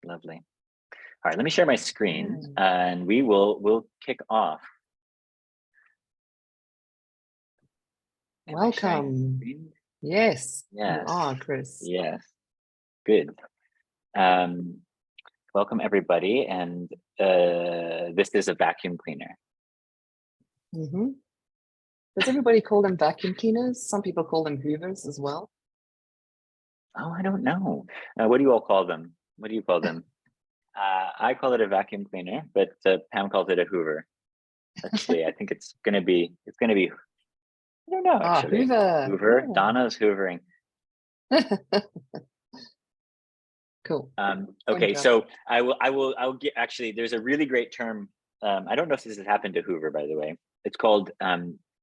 Lovely. All right, let me share my screen and we'll kick off. Welcome. Yes, you are, Chris. Yes, good. Welcome everybody, and this is a vacuum cleaner. Does everybody call them vacuum cleaners? Some people call them hoovers as well. Oh, I don't know. What do you all call them? What do you call them? I call it a vacuum cleaner, but Pam calls it a hoover. Actually, I think it's gonna be, I don't know, actually. Hoover. Yeah. Donna's hoovering. Cool. Okay, so I'll get, actually, there's a really great term. I don't know if this has happened to Hoover, by the way. It's called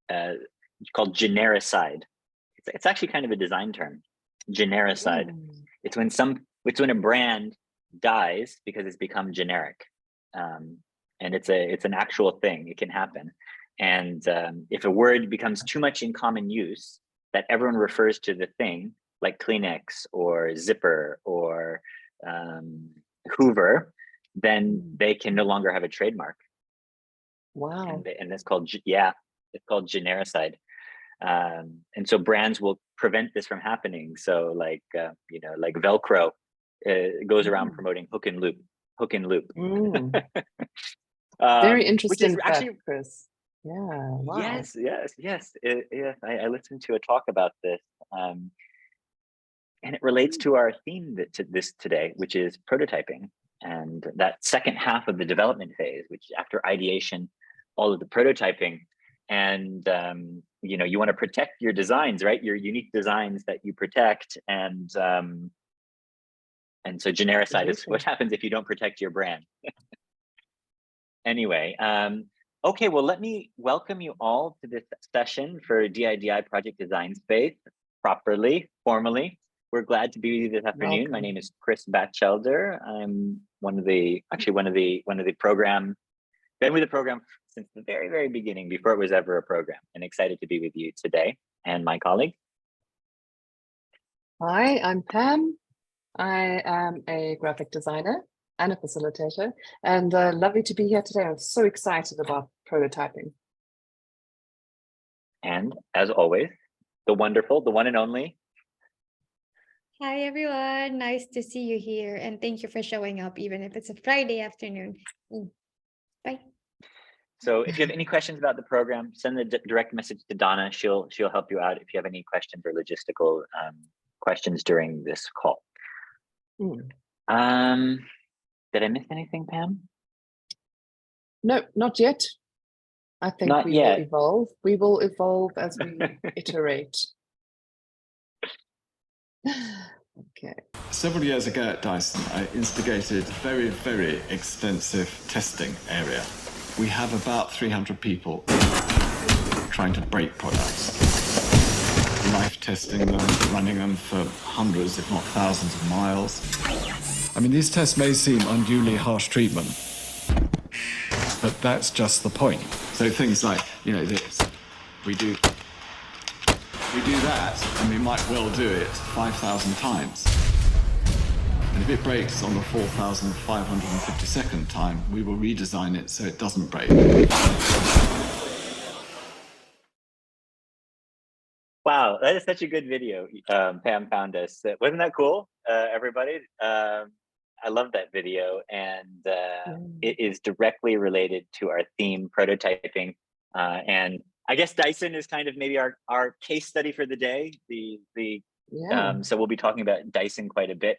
genericide. It's actually kind of a design term. Genericide. It's when a brand dies because it's become generic, and it's an actual thing. It can happen, and if a word becomes too much in common use, that everyone refers to the thing, like Kleenex or Zipper or Hoover, then they can no longer have a trademark. Wow. And it's called, it's called genericide. And so brands will prevent this from happening. So like, like Velcro goes around promoting hook and loop. Very interesting fact, actually, Chris. Yeah. Wow. Yes. I listened to a talk about this. And it relates to our theme today, which is prototyping. And that second half of the development phase, which after ideation, all of the prototyping, and you want to protect your designs, right? Your unique designs that you protect, and so genericide is what happens if you don't protect your brand. Anyway, okay, well, let me welcome you all to this session for DIDI Project Design Space formally. We're glad to be with you this afternoon. Welcome. My name is Chris Batchelder. I'm been with the program since the very, very beginning, before it was ever a program, and excited to be with you today. And my colleague. Hi, I'm Pam. I am a graphic designer and a facilitator, and lovely to be here today. I'm so excited about prototyping. And as always, the wonderful, the one and only. Hi, everyone. Nice to see you here. And thank you for showing up, even if it's a Friday afternoon. Bye. So if you have any questions about the program, send the direct message to Donna. She'll help you out if you have any questions or logistical questions during this call. Did I miss anything, Pam? No, not yet. I think will evolve. We will evolve as we iterate. Okay. Several years ago at Dyson, I instigated a very, very extensive testing area. We have about 300 people trying to break products, life testing them, running them for hundreds, if not thousands of miles. I mean, these tests may seem unduly harsh treatment, but that's just the point. So things like, this, we do that, and we might well do it 5,000 times. And if it breaks on the 4,552nd time, we will redesign it so it doesn't break. Wow, that is such a good video. Pam found us. Wasn't that cool, everybody? I love that video, and it is directly related to our theme, prototyping, and I guess Dyson is kind of maybe our case study for the day. So we'll be talking about Dyson quite a bit.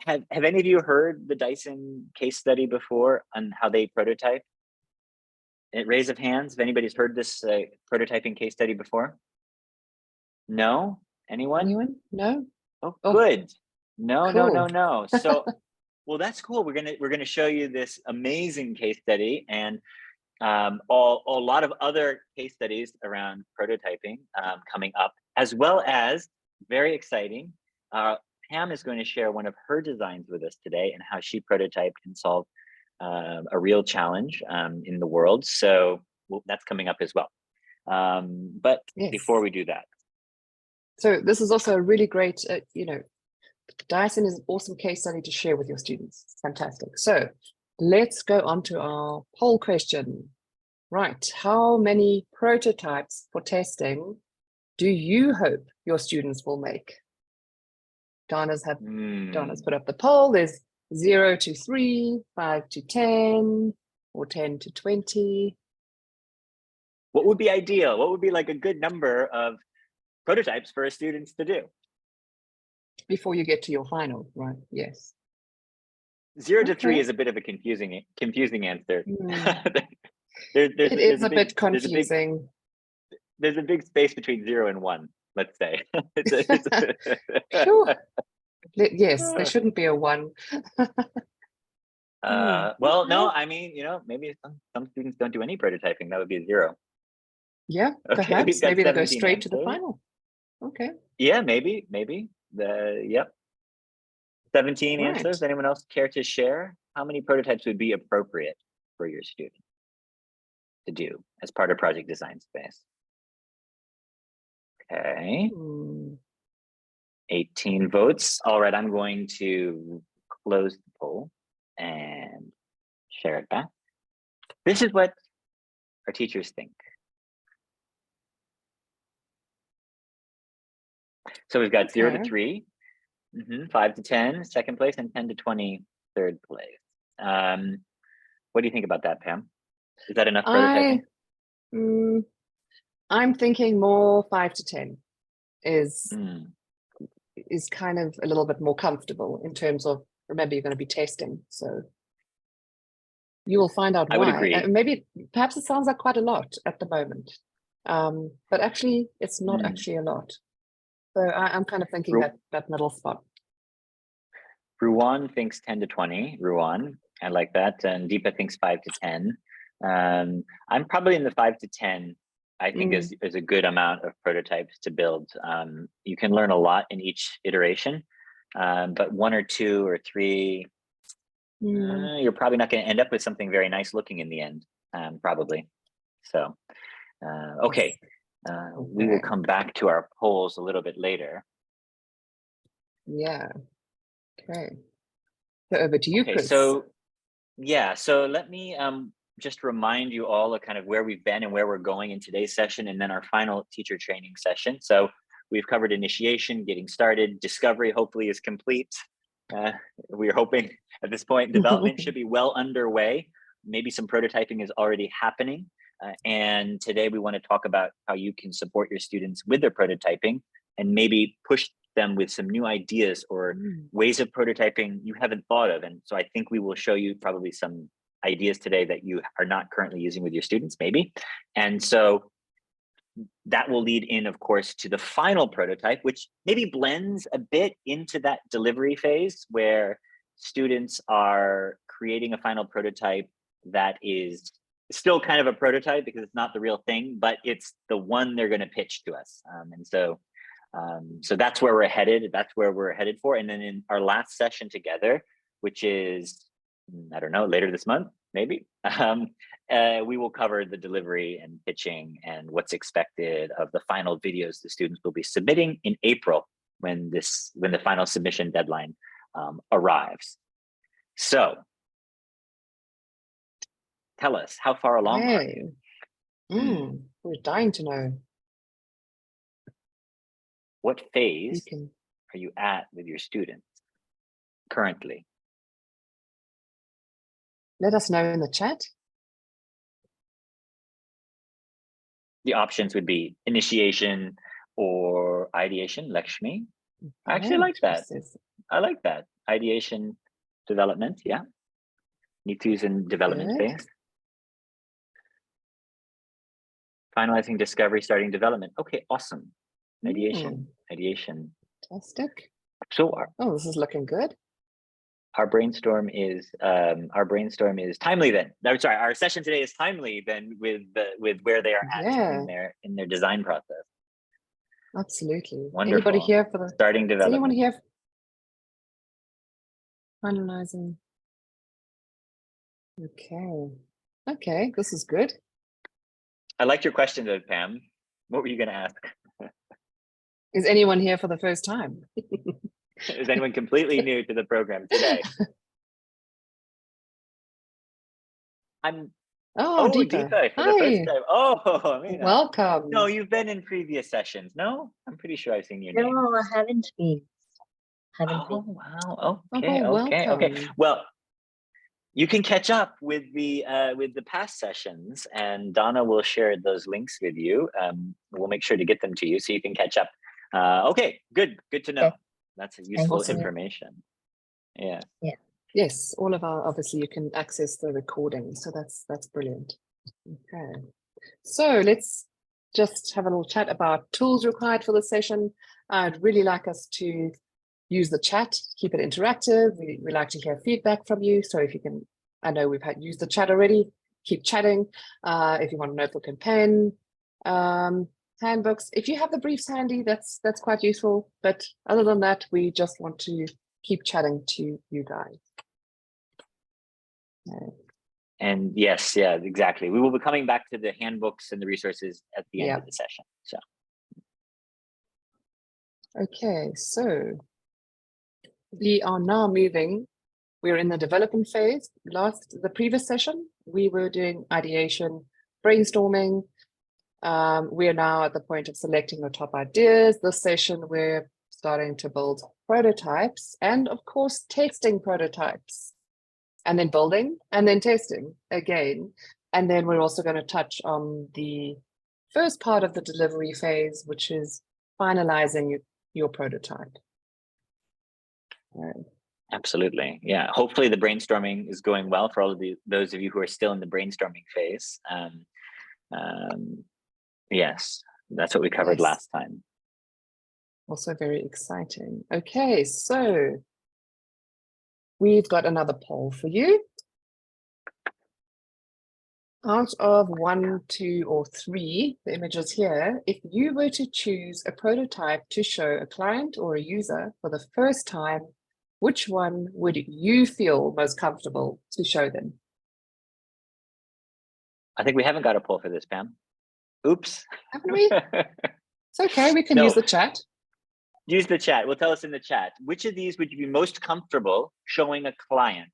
Have any of you heard the Dyson case study before on how they prototype? Raise of hands if anybody's heard this prototyping case study before. No? Anyone? No. Oh, good. No, cool. No. So, well, that's cool. We're gonna show you this amazing case study, and a lot of other case studies around prototyping coming up, as well as, very exciting, Pam is going to share one of her designs with us today and how she prototyped and solved a real challenge in the world. So that's coming up as well. But before we do that. So this is also a really great, Dyson is an awesome case study to share with your students. Fantastic. So let's go on to our poll question. Right, how many prototypes for testing do you hope your students will make? Donna's put up the poll. There's 0 to 3, 5 to 10, or 10 to 20. What would be ideal? What would be like a good number of prototypes for students to do? Before you get to your final, right? Yes. 0 to 3 Okay. is a bit of a confusing answer. Mm. There's It is a a bit confusing. There's a big space between 0 and 1, let's say. Sure. Yes, there shouldn't be a 1. Well, no, I mean, maybe some students don't do any prototyping. That would be a 0. Yeah, Okay, perhaps. we've got Maybe they go 17 straight to the answers. final. Okay. Yeah, maybe. Yep. 17 Right. answers. Anyone else care to share? How many prototypes would be appropriate for your student to do as part of Project Design Space? Okay. 18 votes. All right, I'm going to close the poll and share it back. This is what our teachers think. So we've got 0 to Okay. 3, 5 to 10, second place, and 10 to 20, third place. What do you think about that, Pam? Is that enough prototyping? I'm thinking more 5 to 10 is kind of a little bit more comfortable in terms of, remember, you're going to be testing, so you will find out why. I would agree. Maybe perhaps it sounds like quite a lot at the moment, but actually it's not actually a lot. So I'm kind of thinking that middle spot. Ruwan thinks 10 to 20. Ruwan, I like that. And Deepa thinks 5 to 10. I'm probably in the 5 to 10. I think is a good amount of prototypes to build. You can learn a lot in each iteration, but 1 or 2 or 3, you're probably not going to end up with something very nice looking in the end, probably. So, okay. We will come back to our polls a little bit later. Yeah. Okay. So over to you, Okay, Chris. so let me just remind you all of kind of where we've been and where we're going in today's session, and then our final teacher training session. So we've covered initiation, getting started, discovery hopefully is complete. We're hoping at this point development should be well underway. Maybe some prototyping is already happening. And today we want to talk about how you can support your students with their prototyping and maybe push them with some new ideas or ways of prototyping you haven't thought of. And so I think we will show you probably some ideas today that you are not currently using with your students, maybe. And so that will lead in, of course, to the final prototype, which maybe blends a bit into that delivery phase where students are creating a final prototype that is still kind of a prototype because it's not the real thing, but it's the one they're going to pitch to us. So that's where we're headed. That's where we're headed for. And then in our last session together, which is, I don't know, later this month, maybe, we will cover the delivery and pitching and what's expected of the final videos the students will be submitting in April when the final submission deadline arrives. So tell us, how far along are you? We're dying to know. What phase are you at with your students currently? Let us know in the chat. The options would be initiation or ideation, Lakshmi. I actually like that. I like that. Ideation, development, yeah. Nitu's in development phase. Finalizing discovery, starting development. Okay, awesome. Ideation. Fantastic. So this is looking good. Our brainstorm is timely then. I'm sorry, our session today is timely then with where they are at in their design process. Absolutely. Wonderful. Anybody here for the starting development? Anyone here finalizing? Okay, this is good. I liked your question though, Pam. What were you going to ask? Is anyone here for the first time? Is anyone completely new to the program today? Oh, Deepa. Deepa, for the first Hi, time. Oh, Amina. welcome. No, you've been in previous sessions. No, I'm pretty sure I've seen your name. No, I haven't been. Oh, wow. Okay, Oh, okay. welcome. Well, you can catch up with the past sessions, and Donna will share those links with you. We'll make sure to get them to you so you can catch up. Okay, good to know. Okay. That's useful Awesome. information. Yeah. Yes, all of our, obviously you can access the recording, so that's brilliant. Okay, so let's just have a little chat about tools required for the session. I'd really like us to use the chat, keep it interactive. We like to hear feedback from you, so if you can, I know we've used the chat already, keep chatting. If you want a notebook and pen, handbooks, if you have the briefs handy, that's quite useful, but other than that, we just want to keep chatting to you guys. And yes, yeah, exactly. We will be coming back to the handbooks and the resources at the end of the session. So, okay, so we are now moving. We're in the development phase. The previous session, we were doing ideation, brainstorming. We are now at the point of selecting the top ideas. This session, we're starting to build prototypes and, of course, testing prototypes. And then building, and then testing again. And then we're also going to touch on the first part of the delivery phase, which is finalizing your prototype. absolutely. Yeah. Hopefully the brainstorming is going well for all of those of you who are still in the brainstorming phase. Yes, that's what we covered last time. Also very exciting. Okay, so we've got another poll for you. Out of 1, 2, or 3, the images here, if you were to choose a prototype to show a client or a user for the first time, which one would you feel most comfortable to show them? I think we haven't got a poll for this, Pam. Oops. Haven't we? It's okay, we can use the chat. Use the chat. Well, tell us in the chat. Which of these would you be most comfortable showing a client?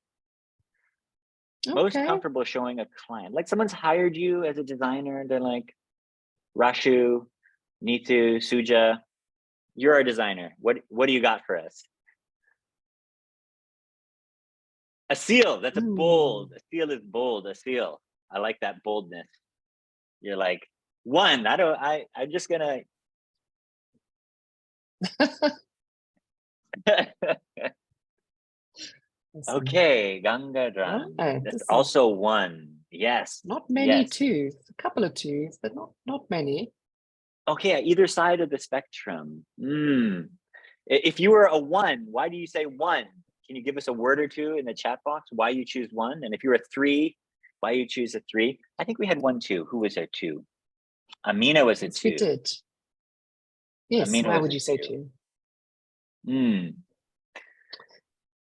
Most comfortable showing a client. Like someone's hired you as a designer. They're like, Rashu, Neetu, Suja, you're our designer. What do you got for us? A seal. That's a bold. A seal is bold. A seal. I like that boldness. You're like, one. I'm just gonna. Okay, Gangadran. That's also 1. Yes. Not many twos. A couple of twos, but not many. Okay, either side of the spectrum. If you were a 1, why do you say 1? Can you give us a word or two in the chat box why you choose 1? And if you're a 3, why you choose a 3? I think we had 1, 2. Who was our 2? Amina was a 2. We did. Yes, Amina, why would you say 2?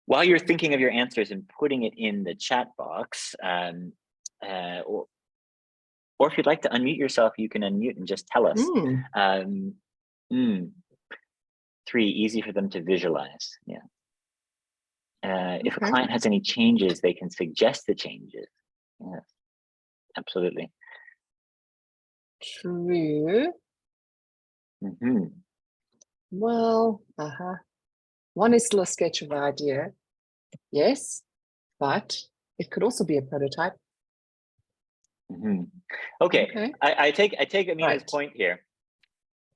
While you're thinking of your answers and putting it in the chat box, or if you'd like to unmute yourself, you can unmute and just tell us. 3, easy for them to visualize. Yeah. If a client has any changes, they can suggest the changes. Yes, absolutely. True. Well, 1 is still a sketch of the idea. Yes, but it could also be a prototype. Okay. I take Amina's point here.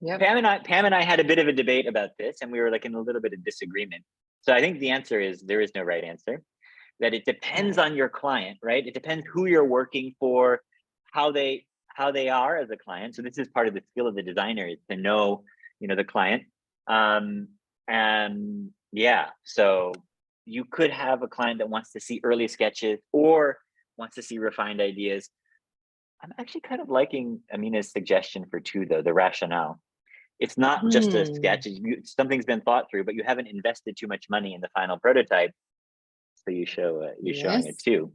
Yeah. Pam and I had a bit of a debate about this, and we were like in a little bit of disagreement. So I think the answer is there is no right answer. That it depends on your client, right? It depends who you're working for, how they are as a client. So this is part of the skill of the designer, is to know, the client. And yeah, so you could have a client that wants to see early sketches or wants to see refined ideas. I'm actually kind of liking Amina's suggestion for 2, though, the rationale. It's not just a sketch, something's been thought through, but you haven't invested too much money in the final prototype. So you're showing it 2.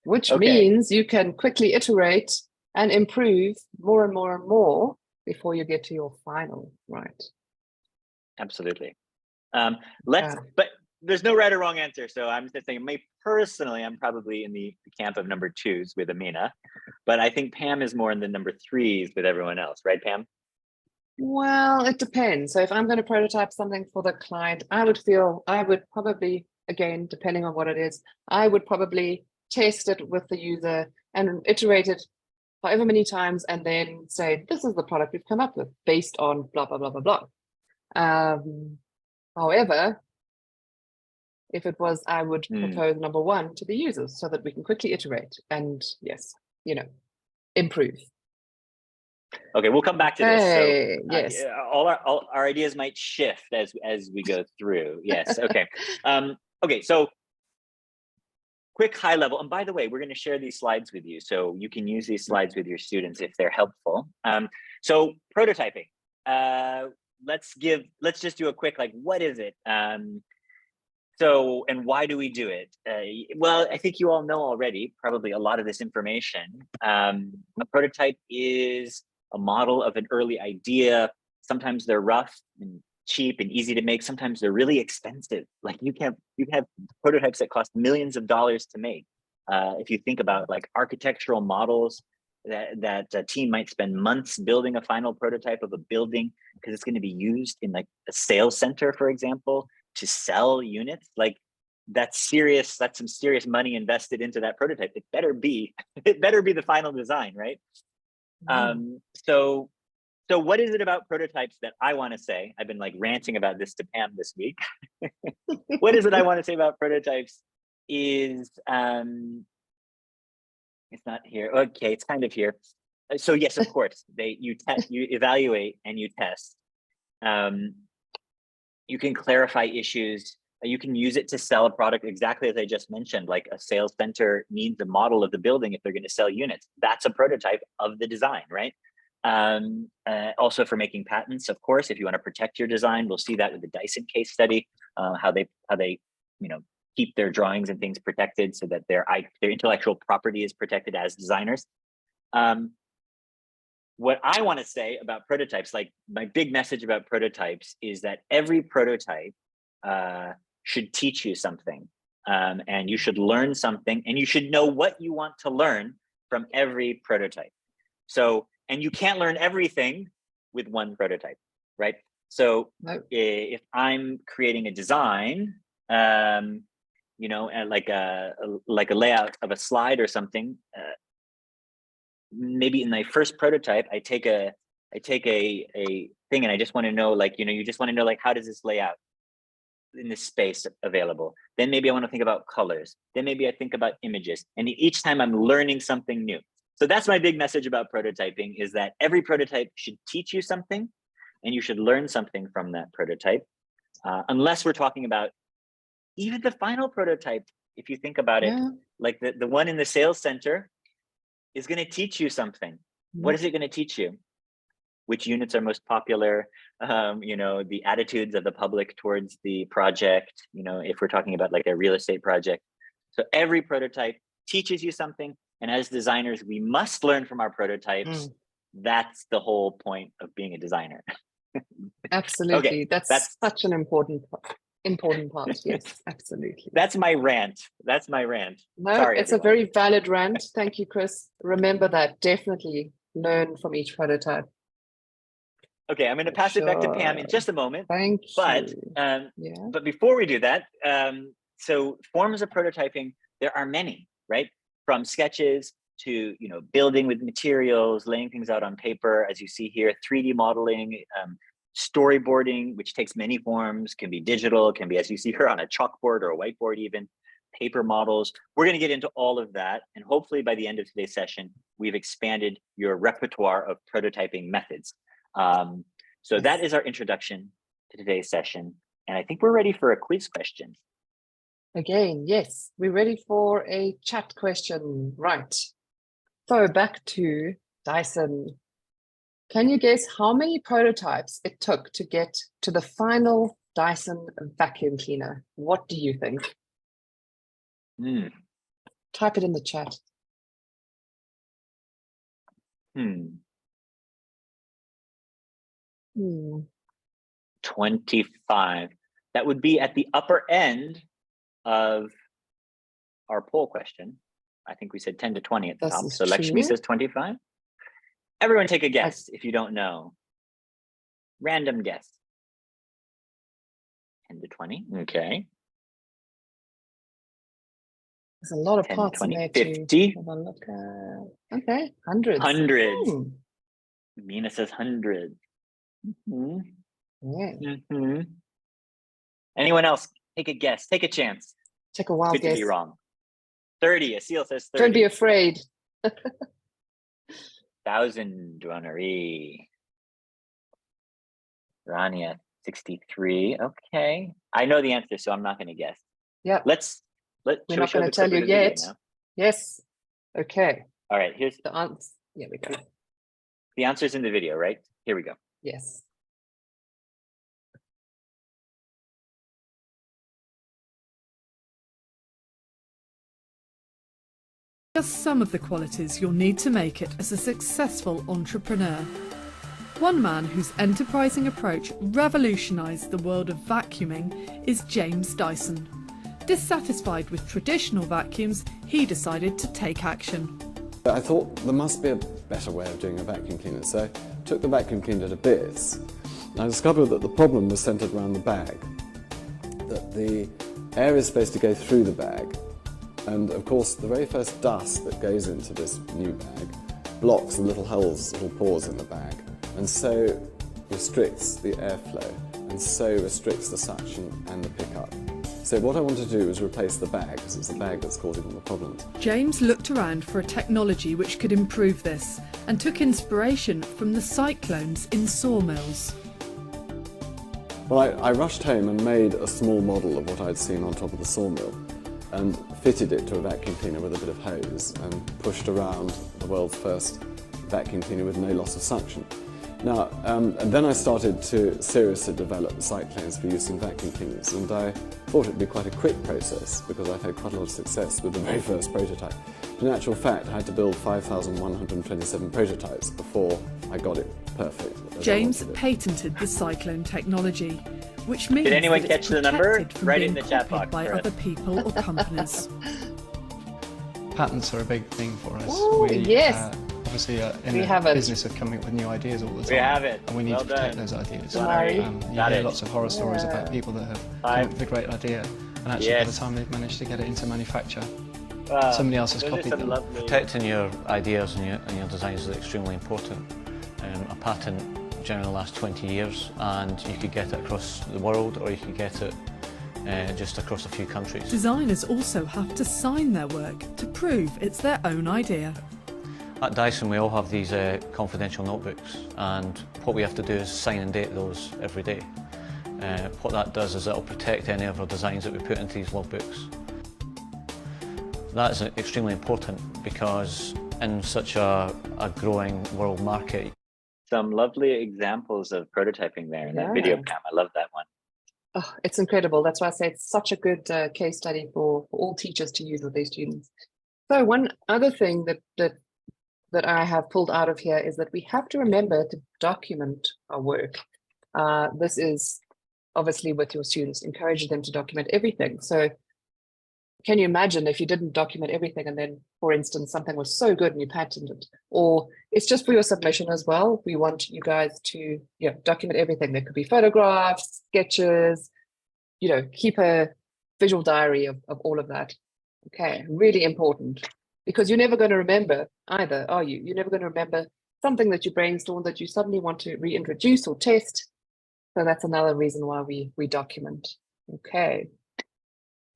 Which means you can quickly iterate and improve more and more and more before you get to your final, right? Absolutely. Let's, Yeah. but there's no right or wrong answer. So I'm just saying, me personally, I'm probably in the camp of number 2s with Amina, but I think Pam is more in the number 3s with everyone else, right, Pam? Well, it depends. So if I'm going to prototype something for the client, I would probably, again, depending on what it is, I would probably test it with the user and iterate it however many times and then say, this is the product we've come up with based on blah, blah, blah, blah, blah. However, if it was, I would propose number 1 to the users so that we can quickly iterate and yes, improve. Okay, we'll come back to this. Hey, So yes. all our ideas might shift as we go through. Yes. Okay. Okay. So quick high level. And by the way, we're going to share these slides with you, so you can use these slides with your students if they're helpful. So prototyping. Let's just do a quick, like, what is it? So, and why do we do it? Well, I think you all know already, probably a lot of this information. A prototype is a model of an early idea. Sometimes they're rough and cheap and easy to make. Sometimes they're really expensive. Like you have prototypes that cost millions of dollars to make. If you think about like architectural models, that a team might spend months building a final prototype of a building because it's going to be used in like a sales center, for example, to sell units. Like that's some serious money invested into that prototype. It better be the final design, right? So what is it about prototypes that I want to say? I've been like ranting about this to Pam this week. What is it I want to say about prototypes is, it's not here. Okay, it's kind of here. So yes, of course, you evaluate and you test. You can clarify issues. You can use it to sell a product exactly as I just mentioned, like a sales center needs a model of the building if they're going to sell units. That's a prototype of the design, right? Also for making patents, of course, if you want to protect your design, we'll see that with the Dyson case study, how they keep their drawings and things protected so that their intellectual property is protected as designers. What I want to say about prototypes, like my big message about prototypes, is that every prototype should teach you something, and you should learn something, and you should know what you want to learn from every prototype. So, and you can't learn everything with one prototype, right? So if I'm creating a design, and like a layout of a slide or something, maybe in my first prototype, I take a thing and I just want to know, like, you just want to know, like, how does this lay out in this space available? Then maybe I want to think about colors. Then maybe I think about images. And each time I'm learning something new. So that's my big message about prototyping, is that every prototype should teach you something and you should learn something from that prototype. Unless we're talking about even the final prototype, if you think about it, like the one in the sales center is going to teach you something. What is it going to teach you? Which units are most popular, the attitudes of the public towards the project, if we're talking about like a real estate project. So every prototype teaches you something. And as designers, we must learn from our prototypes. That's the whole point of being a designer. Absolutely. Okay, that's such an important part. Yes, absolutely. That's my rant. No, sorry, it's everyone. A very valid rant. Thank you, Chris. Remember that. Definitely learn from each prototype. Okay, I'm going to pass it back to Pam in just a moment. Thank you. But before we do that, so forms of prototyping, there are many, right? From sketches to building with materials, laying things out on paper, as you see here, 3D modeling, storyboarding, which takes many forms, can be digital, can be, as you see here, on a chalkboard or a whiteboard, even paper models. We're going to get into all of that, and hopefully by the end of today's session, we've expanded your repertoire of prototyping methods. So that is our introduction to today's session, and I think we're ready for a quiz question. Again, yes, we're ready for a chat question. Right. So back to Dyson. Can you guess how many prototypes it took to get to the final Dyson vacuum cleaner? What do you think? Type it in the chat. 25. That would be at the upper end of our poll question. I think we said 10 to 20 at the This top. is So Lakshmi true. says 25. Everyone take a guess if you don't know. Random guess. 10 to 20, okay. There's a lot of 10, parts in 20, there 50. to have a look at. Okay, hundreds. Hundreds. Hmm. Mina says hundreds. Mhm, Yeah. mhm. Anyone else? Take a guess, take a chance. Take a wild Good to guess. be wrong. 30, Asil says 30. Don't be afraid. 1,000, Dronari. Rania, 63, okay. I know the answer, so I'm not gonna guess. Yep. We're We're not going to tell you yet. Yes. Okay. All right, here's The answer. Here we go. the answer's in the video, right? Here we go. Yes. Just some of the qualities you'll need to make it as a successful entrepreneur. One man whose enterprising approach revolutionised the world of vacuuming is James Dyson. Dissatisfied with traditional vacuums, he decided to take action. I thought there must be a better way of doing a vacuum cleaner, so I took the vacuum cleaner to bits. I discovered that the problem was centred around the bag, that the air is supposed to go through the bag, and of course the very first dust that goes into this new bag blocks the little holes, little pores in the bag, and so restricts the airflow, and so restricts the suction and the pickup. So what I want to do is replace the bag, because it's the bag that's causing all the problems. James looked around for a technology which could improve this and took inspiration from the cyclones in sawmills. Well, I rushed home and made a small model of what I'd seen on top of the sawmill and fitted it to a vacuum cleaner with a bit of hose and pushed around the world's first vacuum cleaner with no loss of suction. Now, and then I started to seriously develop cyclones for use in vacuum cleaners, and I thought it'd be quite a quick process because I've had quite a lot of success with the very first prototype. In actual fact, I had to build 5,127 prototypes before I got it perfect. as I James wanted it. patented the cyclone technology, which means Did anyone that catch it's the number? protected from Write it in being the chat copied box by for us. other people or companies. Patents are a big thing for us. Ooh, yes. Obviously in We the have it. business of coming up with new ideas all the time. We have it. And we need Well to protect done. those ideas. Sorry. You Got hear it. lots of horror stories about Yeah. people that have come Five. up with a great idea, and actually by the Yes. time they've managed to get it into manufacture, Wow, somebody else has those are copied some them. lovely- Protecting your ideas and your designs is extremely important. A patent generally lasts 20 years, and you could get it across the world, or you could get it just across a few countries. Designers also have to sign their work to prove it's their own idea. At Dyson we all have these confidential notebooks, and what we have to do is sign and date those every day. What that does is it'll protect any of our designs that we put into these logbooks. That is extremely important because in such a growing world market. Some lovely examples of prototyping there in that video, Yeah. Pam. I love that one. Oh, it's incredible. That's why I say it's such a good case study for all teachers to use with their students. So one other thing that I have pulled out of here is that we have to remember to document our work. This is obviously with your students, encouraging them to document everything. So can you imagine if you didn't document everything and then, for instance, something was so good and you patented it, or it's just for your submission as well. We want you guys to document everything. There could be photographs, sketches, keep a visual diary of all of that. Okay, really important, because you're never going to remember either, are you? You're never going to remember something that you brainstormed that you suddenly want to reintroduce or test. So that's another reason why we document. Okay.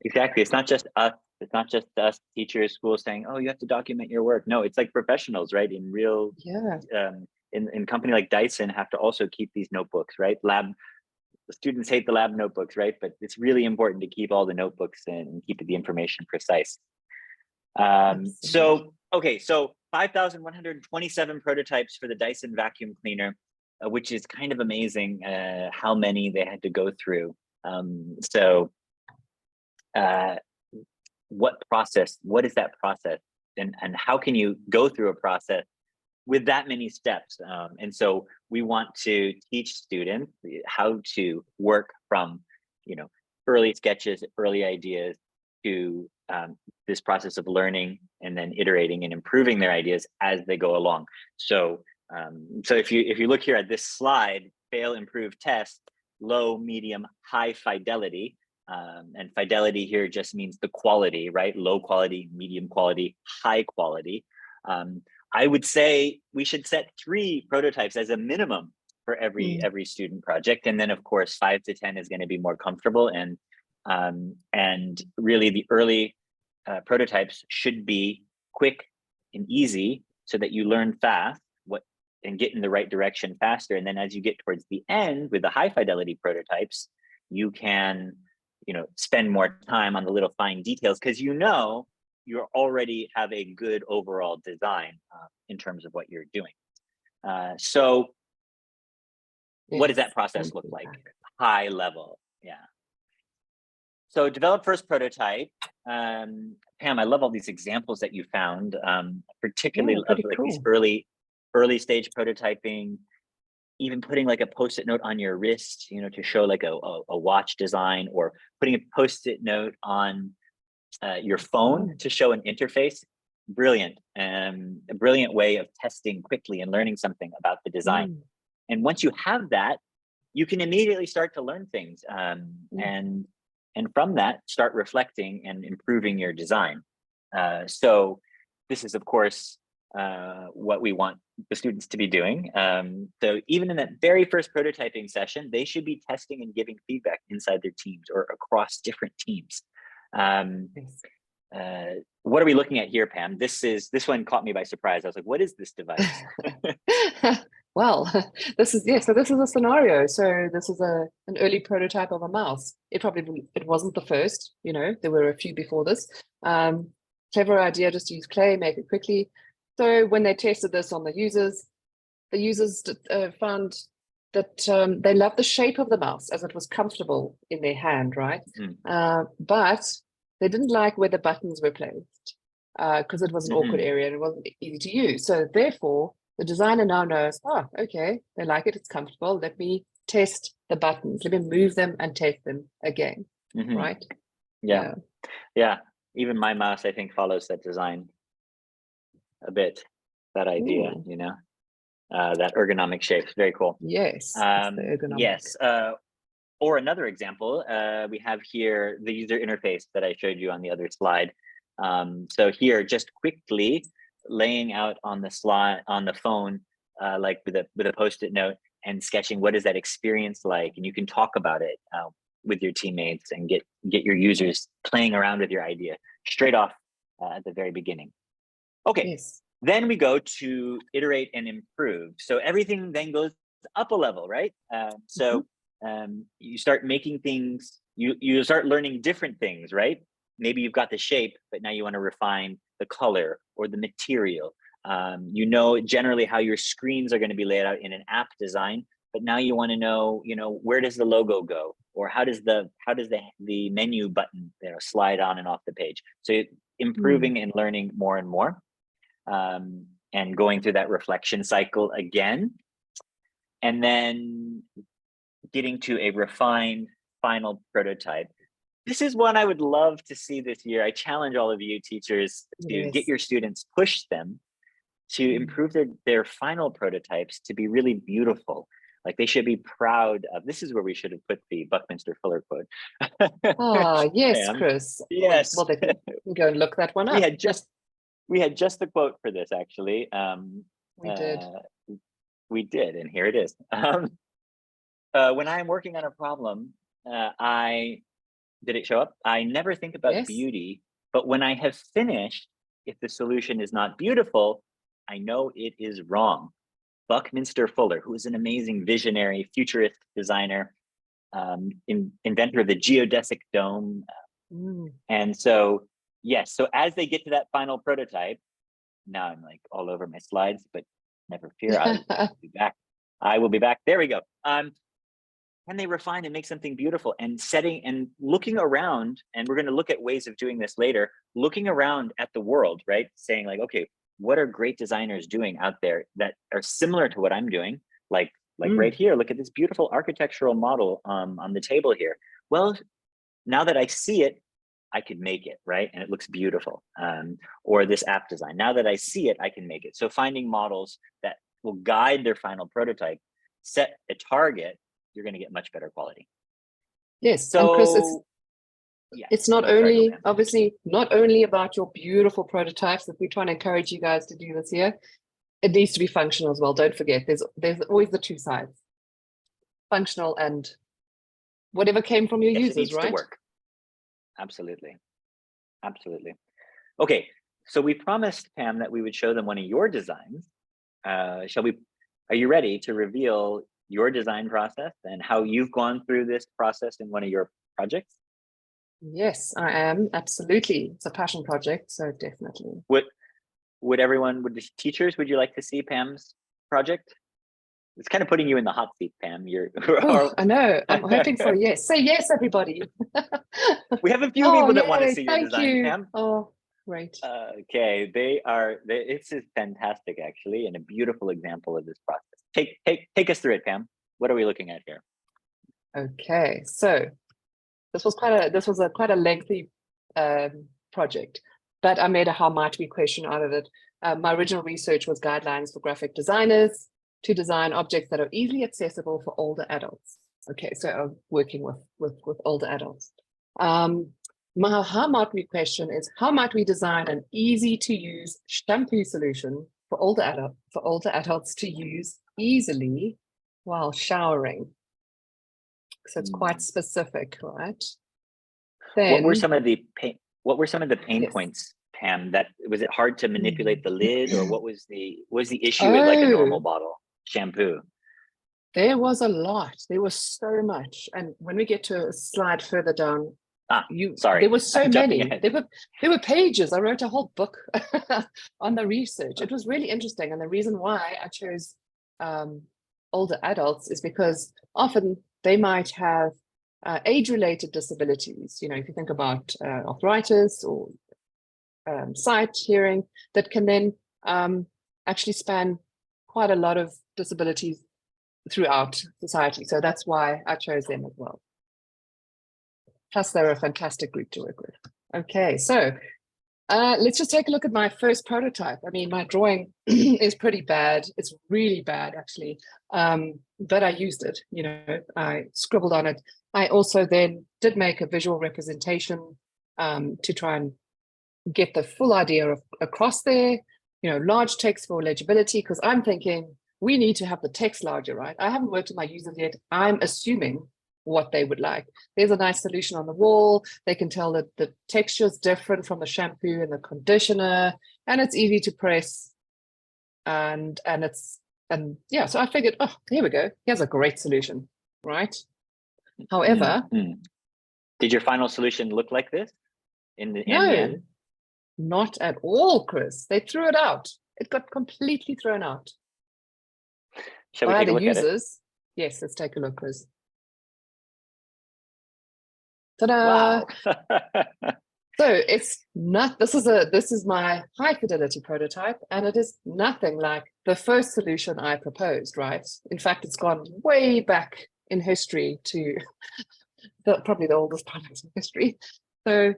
Exactly. It's not just us. It's not just us teachers, schools saying, "Oh, you have to document your work." No, it's like professionals, right? In real, Yeah. In a company like Dyson, have to also keep these notebooks, right? The students hate the lab notebooks, right? But it's really important to keep all the notebooks and keep the information precise. So 5,127 prototypes for the Dyson vacuum cleaner, which is kind of amazing how many they had to go through. What is that process, and how can you go through a process with that many steps? And so we want to teach students how to work from you know, early sketches, early ideas to this process of learning and then iterating and improving their ideas as they go along. So so if you look here at this slide, fail, improve, test, low, medium, high fidelity. And fidelity here just means the quality, right? Low quality, medium quality, high quality. I would say we should set 3 prototypes as a minimum for every student project. And then of course, 5 to 10 is going to be more comfortable. And really the early prototypes should be quick and easy so that you learn fast and get in the right direction faster. And then as you get towards the end with the high fidelity prototypes, you can, you know, spend more time on the little fine details because you already have a good overall design in terms of what you're doing. So what does that process look like? High level, yeah. So develop first prototype. Pam, I love all these examples that you found, particularly of like these early stage prototyping, even putting like a post-it note on your wrist, you know, to show like a watch design, or putting a post-it note on your phone to show an interface. Brilliant. A brilliant way of testing quickly and learning something about the design. And once you have that, you can immediately start to learn things. And from that, start reflecting and improving your design. So this is, of course, what we want the students to be doing. So even in that very first prototyping session, they should be testing and giving feedback inside their teams or across different teams. What are we looking at here, Pam? This one caught me by surprise. I was like, what is this device? Well, this is a scenario. So this is an early prototype of a mouse. It wasn't the first, you know, there were a few before this. Clever idea, just use clay, make it quickly. So when they tested this on the users found that they loved the shape of the mouse as it was comfortable in their hand, right? But they didn't like where the buttons were placed because it was an awkward area and it wasn't easy to use. So therefore, the designer now knows, oh, okay, they like it, it's comfortable. Let me test the buttons. Let me move them and test them again, right? Yeah. Even my mouse, I think, follows that design a bit, that idea, you know, that ergonomic shape. Very cool. Yes. Yes. Or another example, we have here the user interface that I showed you on the other slide. So here, just quickly laying out on the slide on the phone, like with a post-it note and sketching what is that experience like, and you can talk about it with your teammates and get your users playing around with your idea straight off at the very beginning. Okay. Yes. Then we go to iterate and improve. So everything then goes up a level, right? You start making things, you start learning different things, right? Maybe you've got the shape, but now you want to refine the color or the material. You know generally how your screens are going to be laid out in an app design, but now you want to know, you know, where does the logo go, or how does the menu button, you know, slide on and off the page. So improving and learning more and more, and going through that reflection cycle again, and then getting to a refined final prototype. This is one I would love to see this year. I challenge all of you teachers to get your students, push them to improve their final prototypes to be really beautiful. Like they should be proud of. This is where we should have put the Buckminster Fuller quote. Yes, Chris. Yes. Well, they can go and look that one up. We had just the quote for this, actually. We did, and here it is. When I'm working on a problem, did it show up? I never think about beauty, but when I have finished, if the solution is not beautiful, I know it is wrong. Buckminster Fuller, who is an amazing visionary, futurist designer, inventor of the geodesic dome. And so, yes, so as they get to that final prototype, now I'm like all over my slides, but never fear, I'll be back. I will be back. There we go. Can they refine and make something beautiful, and setting and looking around, and we're going to look at ways of doing this later, looking around at the world, right? Saying like, okay, what are great designers doing out there that are similar to what I'm doing? Like right here, look at this beautiful architectural model on the table here. well, now that I see it, I could make it, right? And it looks beautiful. Or this app design, now that I see it, I can make it. So finding models that will guide their final prototype, set a target, you're going to get much better quality. Yes, So and Chris, yeah, it's not sorry, go only, Pam. obviously, not only about your beautiful prototypes that we're trying to encourage you guys to do this year. It needs to be functional as well. Don't forget, there's always the two sides, functional and whatever came from your Yes, it users, needs to right? work. Absolutely. Absolutely. Okay, so we promised Pam that we would show them one of your designs. Are you ready to reveal your design process and how you've gone through this process in one of your projects? Yes, I am. Absolutely. It's a passion project, so definitely. Would the teachers, would you like to see Pam's project? It's kind of putting you in the hot seat, Pam. Oh, I know. I'm hoping for a yes. Say yes, everybody. We have a few Oh, people that want to yay, see your thank design, you. Pam. Oh, great. Okay, this is fantastic, actually, and a beautiful example of this process. Take us through it, Pam. What are we looking at here? Okay, so this was quite a lengthy project, but I made a how might we question out of it. My original research was guidelines for graphic designers to design objects that are easily accessible for older adults. Okay, so I'm working with older adults. My how might we question is how might we design an easy to use shampoo solution for older adults to use easily while showering. So it's quite specific, right? Then, what were some of the pain Yes. points, Pam? That was it hard to manipulate the lid, or what was the issue with like a normal bottle shampoo? There was a lot. There was so much. And when we get to a slide further down, sorry, there were so I'm jumping many. ahead. There were pages. I wrote a whole book on the research. It was really interesting. And the reason why I chose older adults is because often they might have age-related disabilities. You know, if you think about arthritis or sight, hearing, that can then actually span quite a lot of disabilities throughout society. So that's why I chose them as well. Plus, they're a fantastic group to work with. Okay, so let's just take a look at my first prototype. I mean, my drawing is pretty bad. It's really bad, actually. But I used it, you know, I scribbled on it. I also then did make a visual representation to try and get the full idea of across there, you know, large text for legibility, because I'm thinking we need to have the text larger, right? I haven't worked with my users yet. I'm assuming what they would like. There's a nice solution on the wall. They can tell that the texture is different from the shampoo and the conditioner, and it's easy to press. And yeah, so I figured, oh, here we go. Here's a great solution, right? However, did your final solution look like this in the no, end? not at all, Chris. They threw it out. It got completely thrown out. Shall we By take a the look at it? users. Yes, let's take a look, Chris. Ta-da! Wow. So it's not, this is my high fidelity prototype, and it is nothing like the first solution I proposed, right? In fact, it's gone way back in history to probably the oldest product in history. So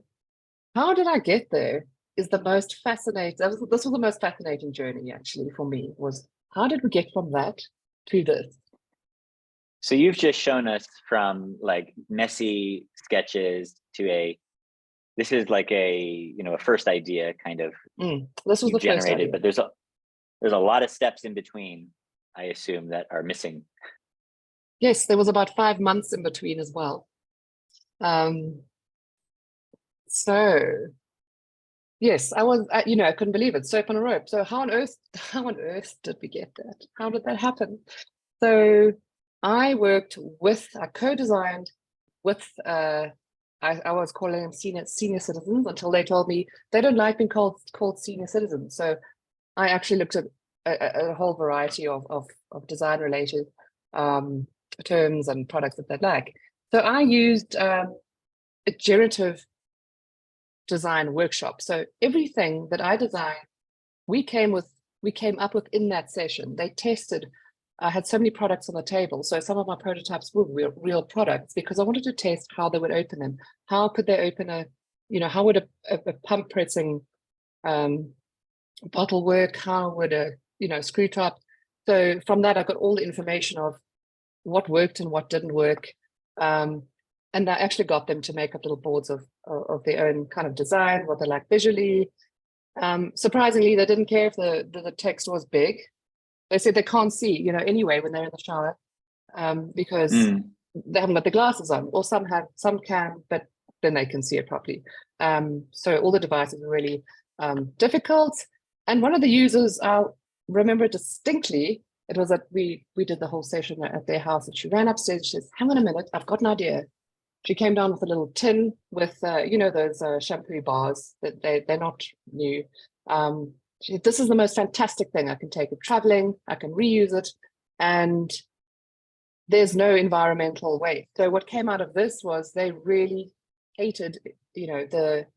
how did I get there is the most fascinating, this was the most fascinating journey actually for me, was how did we get from that to this? So you've just shown us from like messy sketches to this is like a first idea kind of This was the first idea. but there's a lot of steps in between, I assume, that are missing. Yes, there was about 5 months in between as well. So yes, I was, I couldn't believe it. Soap on a rope. So how on earth did we get that? How did that happen? So I co-designed with, I was calling them senior citizens until they told me they don't like being called senior citizens. So I actually looked at a whole variety of design related terms and products that they'd like. So I used a generative design workshop. So everything that I designed, we came up with in that session. They tested I had so many products on the table. So some of my prototypes were real products because I wanted to test how they would open them. How could they open how would a pump pressing bottle work? How would a, screw top? So from that, I got all the information of what worked and what didn't work. And I actually got them to make up little boards of their own kind of design, what they like visually. Surprisingly, they didn't care if the text was big. They said they can't see, anyway, when they're in the shower, because they haven't got the glasses on, or some can, but then they can see it properly. So all the devices were really difficult. And one of the users, I remember distinctly, it was that we did the whole session at their house, and she ran upstairs. She says, "Hang on a minute, I've got an idea." She came down with a little tin with, those shampoo bars that they're not new. She said, "This is the most fantastic thing. I can take it traveling, I can reuse it, and there's no environmental waste." So what came out of this was they really hated, the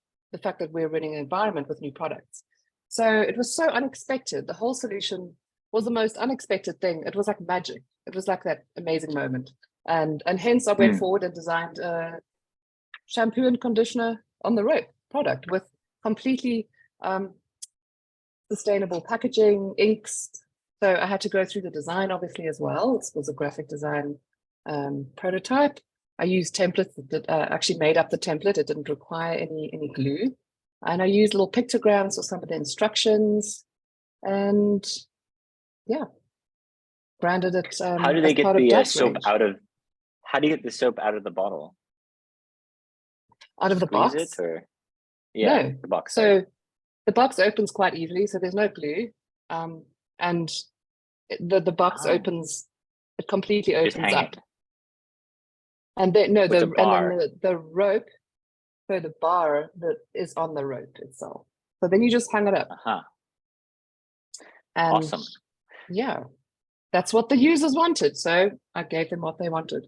fact that we're running an environment with new products. So it was so unexpected. The whole solution was the most unexpected thing. It was like magic. It was like that amazing moment. And hence I went forward and designed a shampoo and conditioner on the rope product with completely sustainable packaging, inks. So I had to go through the design obviously as well. It was a graphic design prototype. I used templates that actually made up the template. It didn't require any glue. And I used little pictograms for some of the instructions, and yeah, branded it. How do they get the soap out of? How do you get the soap out of the bottle? Out of the box? It, or yeah, no. The box. So the box opens quite easily, so there's no glue, and the box opens. It completely opens up. And then the rope. So the bar that is on the rope itself. So then you just hang it up. And awesome. Yeah, that's what the users wanted. So I gave them what they wanted.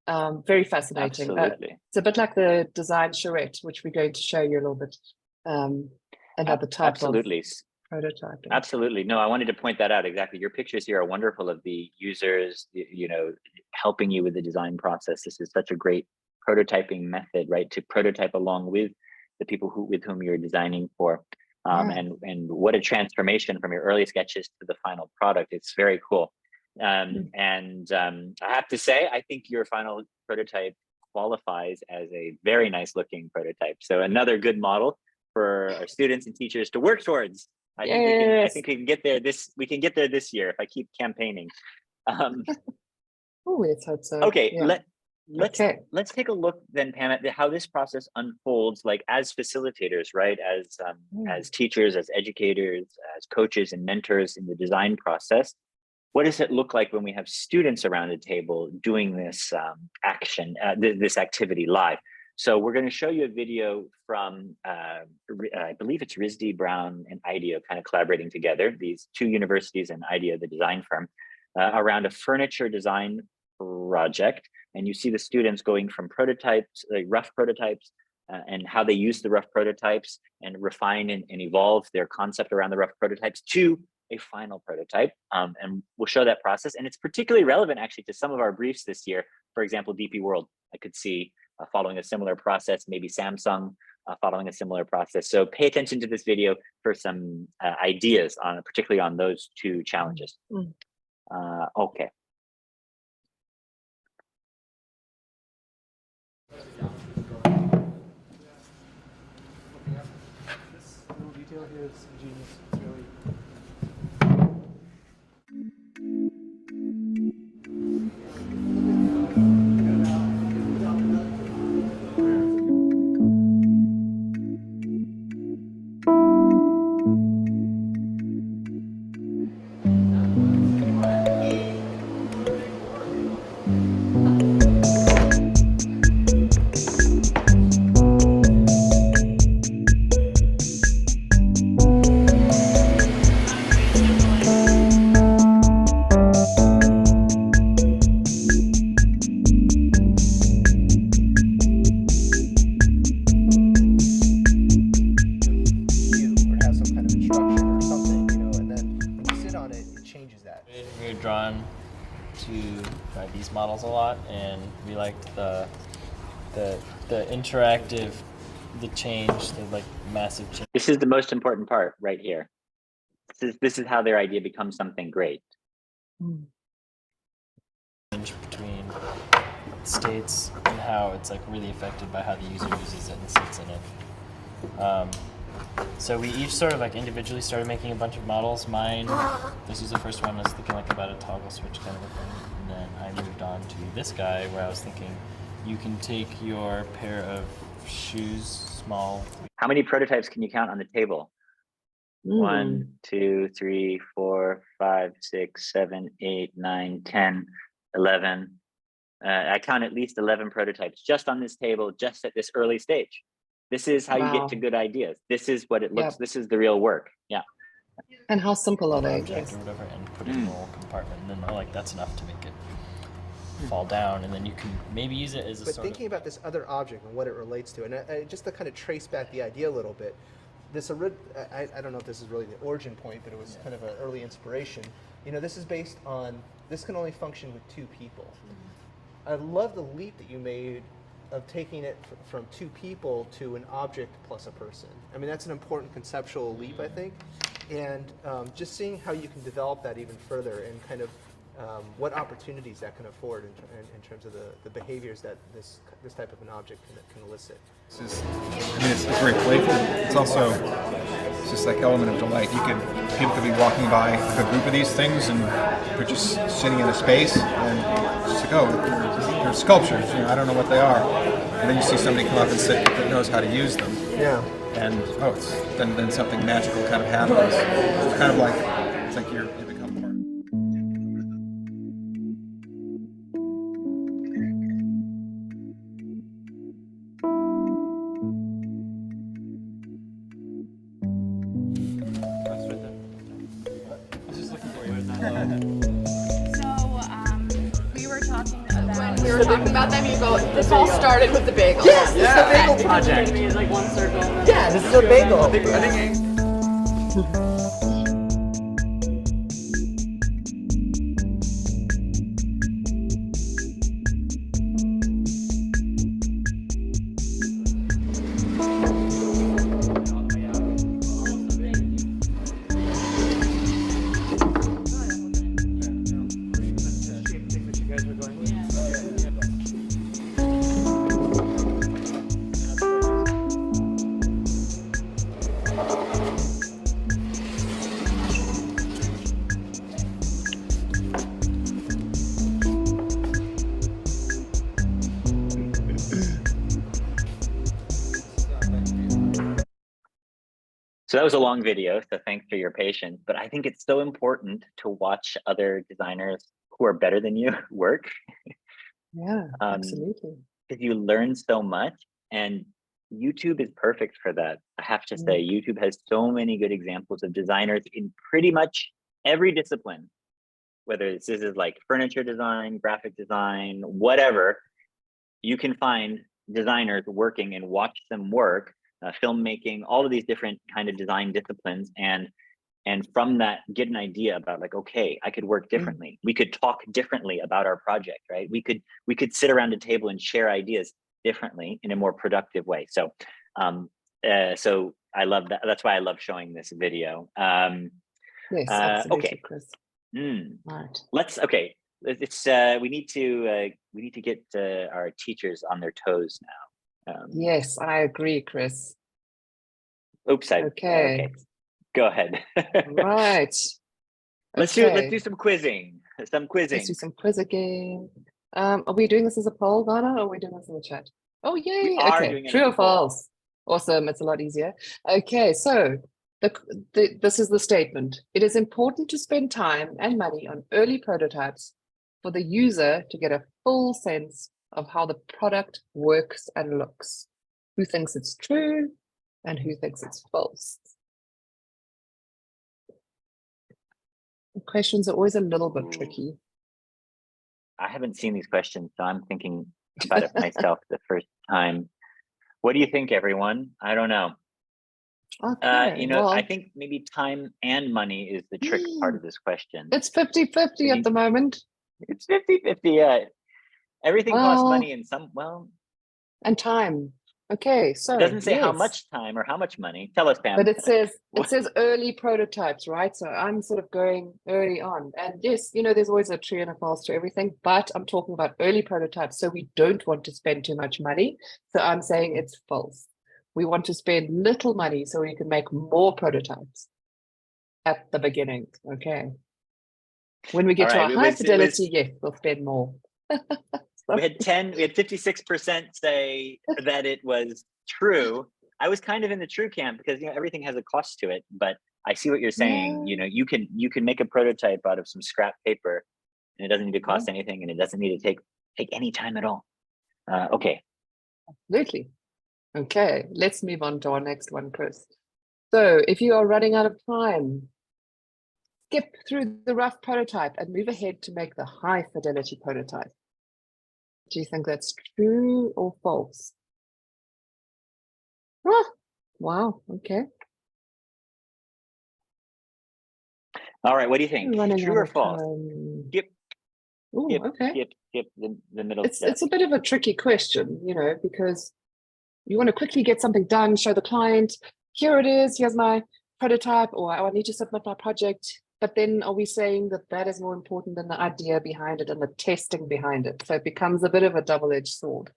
Very fascinating. Absolutely. It's a bit like the design charrette, which we're going to show you a little bit. Another type of prototyping. Absolutely. No, I wanted to point that out. Exactly. Your pictures here are wonderful of the users, helping you with the design process. This is such a great prototyping method, right? To prototype along with the people with whom you're designing for. And what a transformation from your early sketches to the final product. It's very cool. And I have to say, I think your final prototype qualifies as a very nice looking prototype. So another good model for our students and teachers to work towards. I think we can get there this year if I keep campaigning. Let's hope so. Okay, yeah. Let's take a look then, Pam, at how this process unfolds, like as facilitators, right? As teachers, as educators, as coaches and mentors in the design process. What does it look like when we have students around a table doing this this activity live? So we're going to show you a video from, I believe it's RISD, Brown, and IDEO kind of collaborating together, these two universities and IDEO, the design firm, around a furniture design project. And you see the students going from prototypes, like rough prototypes, and how they use the rough prototypes and refine and evolve their concept around the rough prototypes to a final prototype. And we'll show that process. And it's particularly relevant actually to some of our briefs this year. For example, DP World, I could see following a similar process, maybe Samsung following a similar process. So pay attention to this video for some ideas particularly on those two challenges. Okay. This little detail here is genius. It's really to try these models a lot, and we liked the interactive, the change, the like massive change. This is the most important part right here. This is how their idea becomes something great. Between states and how it's like really affected by how the user uses it and sits in it. So we each sort of like individually started making a bunch of models. Mine, this was the first one, I was thinking like about a toggle switch kind of a thing. And then I moved on to this guy where I was thinking you can take your pair of shoes, small. How many prototypes can you count on the table? 1, 2, 3, 4, 5, 6, 7, 8, 9, 10, 11. I count at least 11 prototypes just on this table, just at this early stage. This is how you get to good ideas. This is what it looks. This is the real work. Yeah. And how simple are they? Project or whatever, and put it in a little compartment, and then like that's enough to make it fall down, and then you can maybe use it as a But sort thinking about this other object and what it relates to, and just to kind of trace back the idea a little bit, this I don't know if this is really the origin point, but it was kind of an early inspiration. You know, this is based on, this can only function with 2 people. I love the leap that you made of taking it from 2 people to an object plus a person. I mean, that's an important conceptual leap, I think. And just seeing how you can develop that even further and kind of what opportunities that can afford in terms of the behaviors that this type of an object can elicit. It's very playful. It's also just like element of delight. People could be walking by like a group of these things, and they're just sitting in a space, and it's like, oh, they're sculptures. You know, I don't know what they are, and then you see somebody come up and sit that knows how to use them. Yeah. And then something magical kind of happens. It's kind of like you become part. We were talking about them, you go, this all started with the bagel. Yes, this is the bagel project. It's like one circle. Yeah, this is a bagel. So that was a long video, so thanks for your patience. But I think it's so important to watch other designers who are better than you work. Yeah, absolutely. Because you learn so much, and YouTube is perfect for that. I have to say, YouTube has so many good examples of designers in pretty much every discipline, whether this is like furniture design, graphic design, whatever. You can find designers working and watch them work. Filmmaking, all of these different kind of design disciplines, and from that get an idea about like, okay, I could work differently. We could talk differently about our project, right? We could sit around a table and share ideas differently in a more productive way. So so I love that. That's why I love showing this video. Yes, absolutely, okay. Chris. Right. It's we need to get our teachers on their toes now. Yes, I agree, Chris. Oops, okay. Go ahead. Right. Let's do some quizzing. Let's do some quiz again. Are we doing this as a poll, Ghana, or are we doing this in the chat? Oh, yay. We are okay. doing it True as a or poll. false? Awesome. It's a lot easier. Okay, so this is the statement. It is important to spend time and money on early prototypes for the user to get a full sense of how the product works and looks. Who thinks it's true and who thinks it's false? The questions are always a little bit tricky. I haven't seen these questions, so I'm thinking about it myself the first time. What do you think, everyone? I don't know. Okay, I think maybe time and money is the trick part of this question. It's 50-50 at the moment. It's 50-50. Yeah. Everything costs Well, money in some, well, and time. Okay, so it doesn't say how yes. much time or how much money. Tell us, Pam. But it says early prototypes, right? So I'm sort of going early on. And yes, you know, there's always a true and a false to everything, but I'm talking about early prototypes. So we don't want to spend too much money. So I'm saying it's false. We want to spend little money so we can make more prototypes at the beginning. Okay. When we get to All right, our high it was- fidelity, yes, we'll spend more. we had 56% say that it was true. I was kind of in the true camp because, you know, everything has a cost to it, but I see what you're saying. You know, you can make a prototype out of some scrap paper and it doesn't need to cost anything and it doesn't need to take any time at all. Okay. Absolutely. Okay, let's move on to our next one, Chris. So if you are running out of time, skip through the rough prototype and move ahead to make the high fidelity prototype. Do you think that's true or false? Ah, wow, okay. All right, what do you think? Running True out or of false? time. Skip, Ooh, skip, okay. skip the middle It's step. a bit of a tricky question, you know, because you want to quickly get something done, show the client, here it is, here's my prototype, or I need to submit my project. But then are we saying that that is more important than the idea behind it and the testing behind it? So it becomes a bit of a double-edged sword.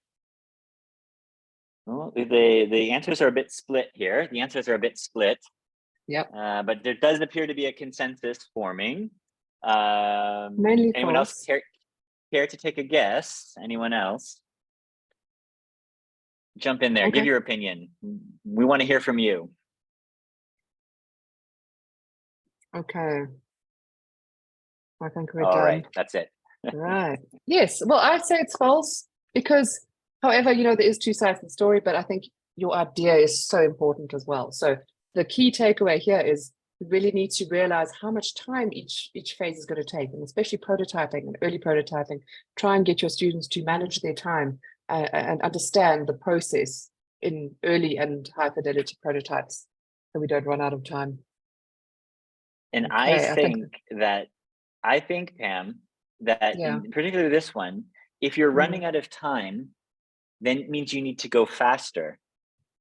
Well, the answers are a bit split here. The answers are a bit split. Yep. But there does appear to be a consensus forming. Mainly anyone false. else care to take a guess? Anyone else? Jump in there, Okay. give your opinion. We want to hear from you. Okay. I think we're All done. right, that's it. Right. Yes. Well, I say it's false because, however, you know, there is two sides to the story, but I think your idea is so important as well. So the key takeaway here is you really need to realize how much time each phase is going to take, and especially prototyping and early prototyping. Try and get your students to manage their time and understand the process in early and high fidelity prototypes so we don't run out of time. And Okay, I think, Pam, that Yeah. in particularly this one, if you're running out of time, then it means you need to go faster,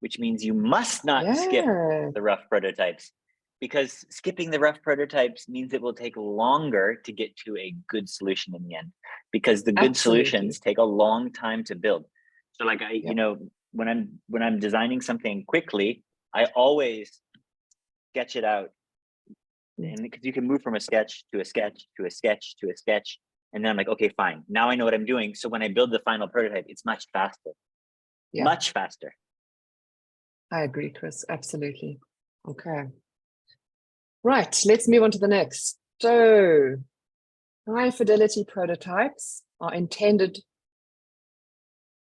which means you must not skip Yeah. the rough prototypes, because skipping the rough prototypes means it will take longer to get to a good solution in the end, because the good Absolutely. solutions take a long time to build. So like you know, when I'm designing something quickly, I always sketch it out. And because you can move from a sketch to a sketch to a sketch to a sketch, and then I'm like, okay, fine, now I know what I'm doing. So when I build the final prototype, it's much faster. Yeah. Much faster. I agree, Chris. Absolutely. Okay. Right. Let's move on to the next. So high fidelity prototypes are intended.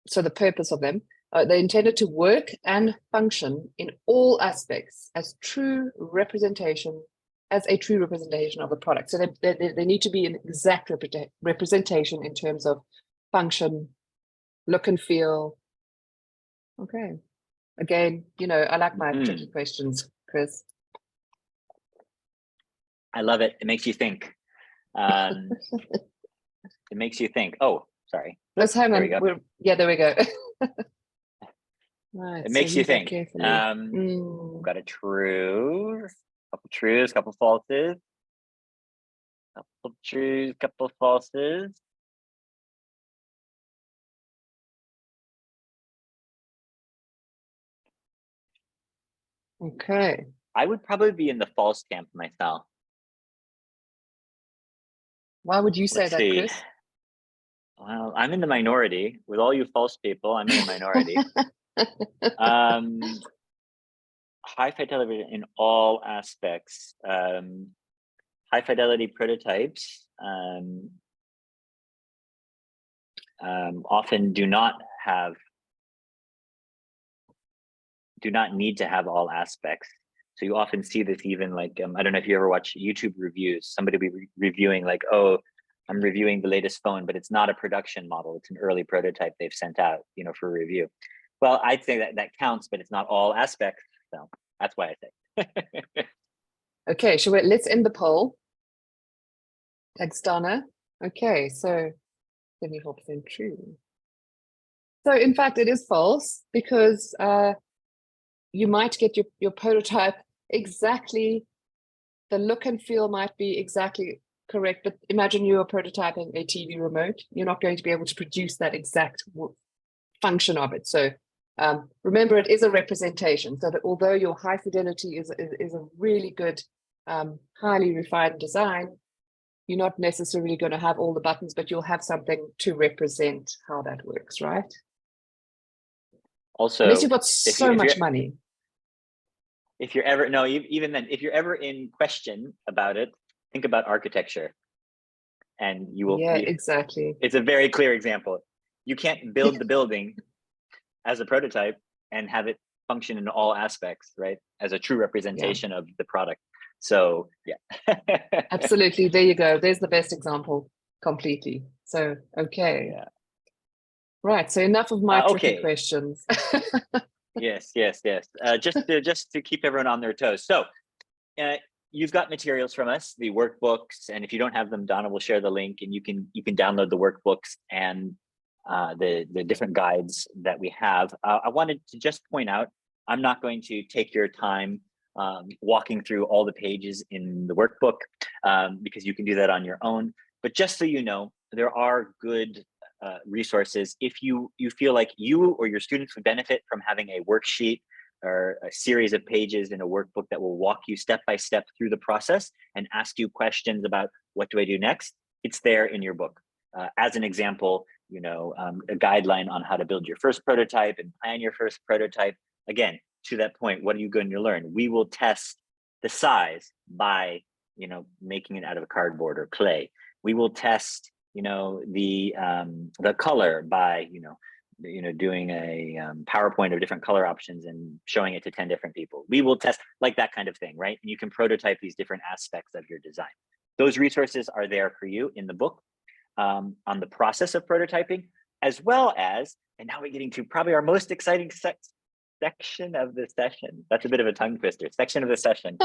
So the purpose of them, they're intended to work and function in all aspects as a true representation of a product. So they need to be an exact representation in terms of function, look and feel. Okay. Again, you know, I like my tricky questions, Chris. I love it. It makes you think. It makes you think. Oh, sorry. Let's hang There on. we go. Yeah, there we go. Right. It makes you think. Carefully. We've got a true, couple trues, couple falses, couple trues, couple falses. Okay. I would probably be in the false camp myself. Why would you say Let's that, see. Chris? Well, I'm in the minority. With all you false people, I'm in the minority. High fidelity in all aspects. High fidelity prototypes often do not need to have all aspects. So you often see this even like, I don't know if you ever watch YouTube reviews, somebody will be reviewing like, oh, I'm reviewing the latest phone, but it's not a production model. It's an early prototype they've sent out, you know, for review. Well, I'd say that counts, but it's not all aspects. So that's why I say. Okay, let's end the poll. Thanks, Donna. Okay, so 74% true. So in fact, it is false because you might get your prototype exactly, the look and feel might be exactly correct, but imagine you are prototyping a TV remote. You're not going to be able to produce that exact function of it. So remember, it is a representation, so that although your high fidelity is a really good, highly refined design, you're not necessarily going to have all the buttons, but you'll have something to represent how that works, right? Also, Unless you've got so much money. If you're ever, no, even then, if you're ever in question about it, think about architecture and you will. Yeah, exactly. It's a very clear example. You can't build the building as a prototype and have it function in all aspects, right? As a true representation of the product. So yeah. Absolutely. There you go. There's the best example completely. So, okay. Yeah. Right. So enough of my tricky Okay. questions. Yes. Just to keep everyone on their toes. So you've got materials from us, the workbooks, and if you don't have them, Donna will share the link, and you can download the workbooks and the different guides that we have. I wanted to just point out, I'm not going to take your time walking through all the pages in the workbook because you can do that on your own. But just so you know, there are good resources if you feel like you or your students would benefit from having a worksheet or a series of pages in a workbook that will walk you step by step through the process and ask you questions about what do I do next. It's there in your book. As an example, a guideline on how to build your first prototype and plan your first prototype. Again, to that point, what are you going to learn? We will test the size by, making it out of cardboard or clay. We will test, the color by, doing a PowerPoint of different color options and showing it to 10 different people. We will test like that kind of thing, right? And you can prototype these different aspects of your design. Those resources are there for you in the book on the process of prototyping, as well as, and now we're getting to probably our most exciting section of the session. That's a bit of a tongue twister. Section of the session.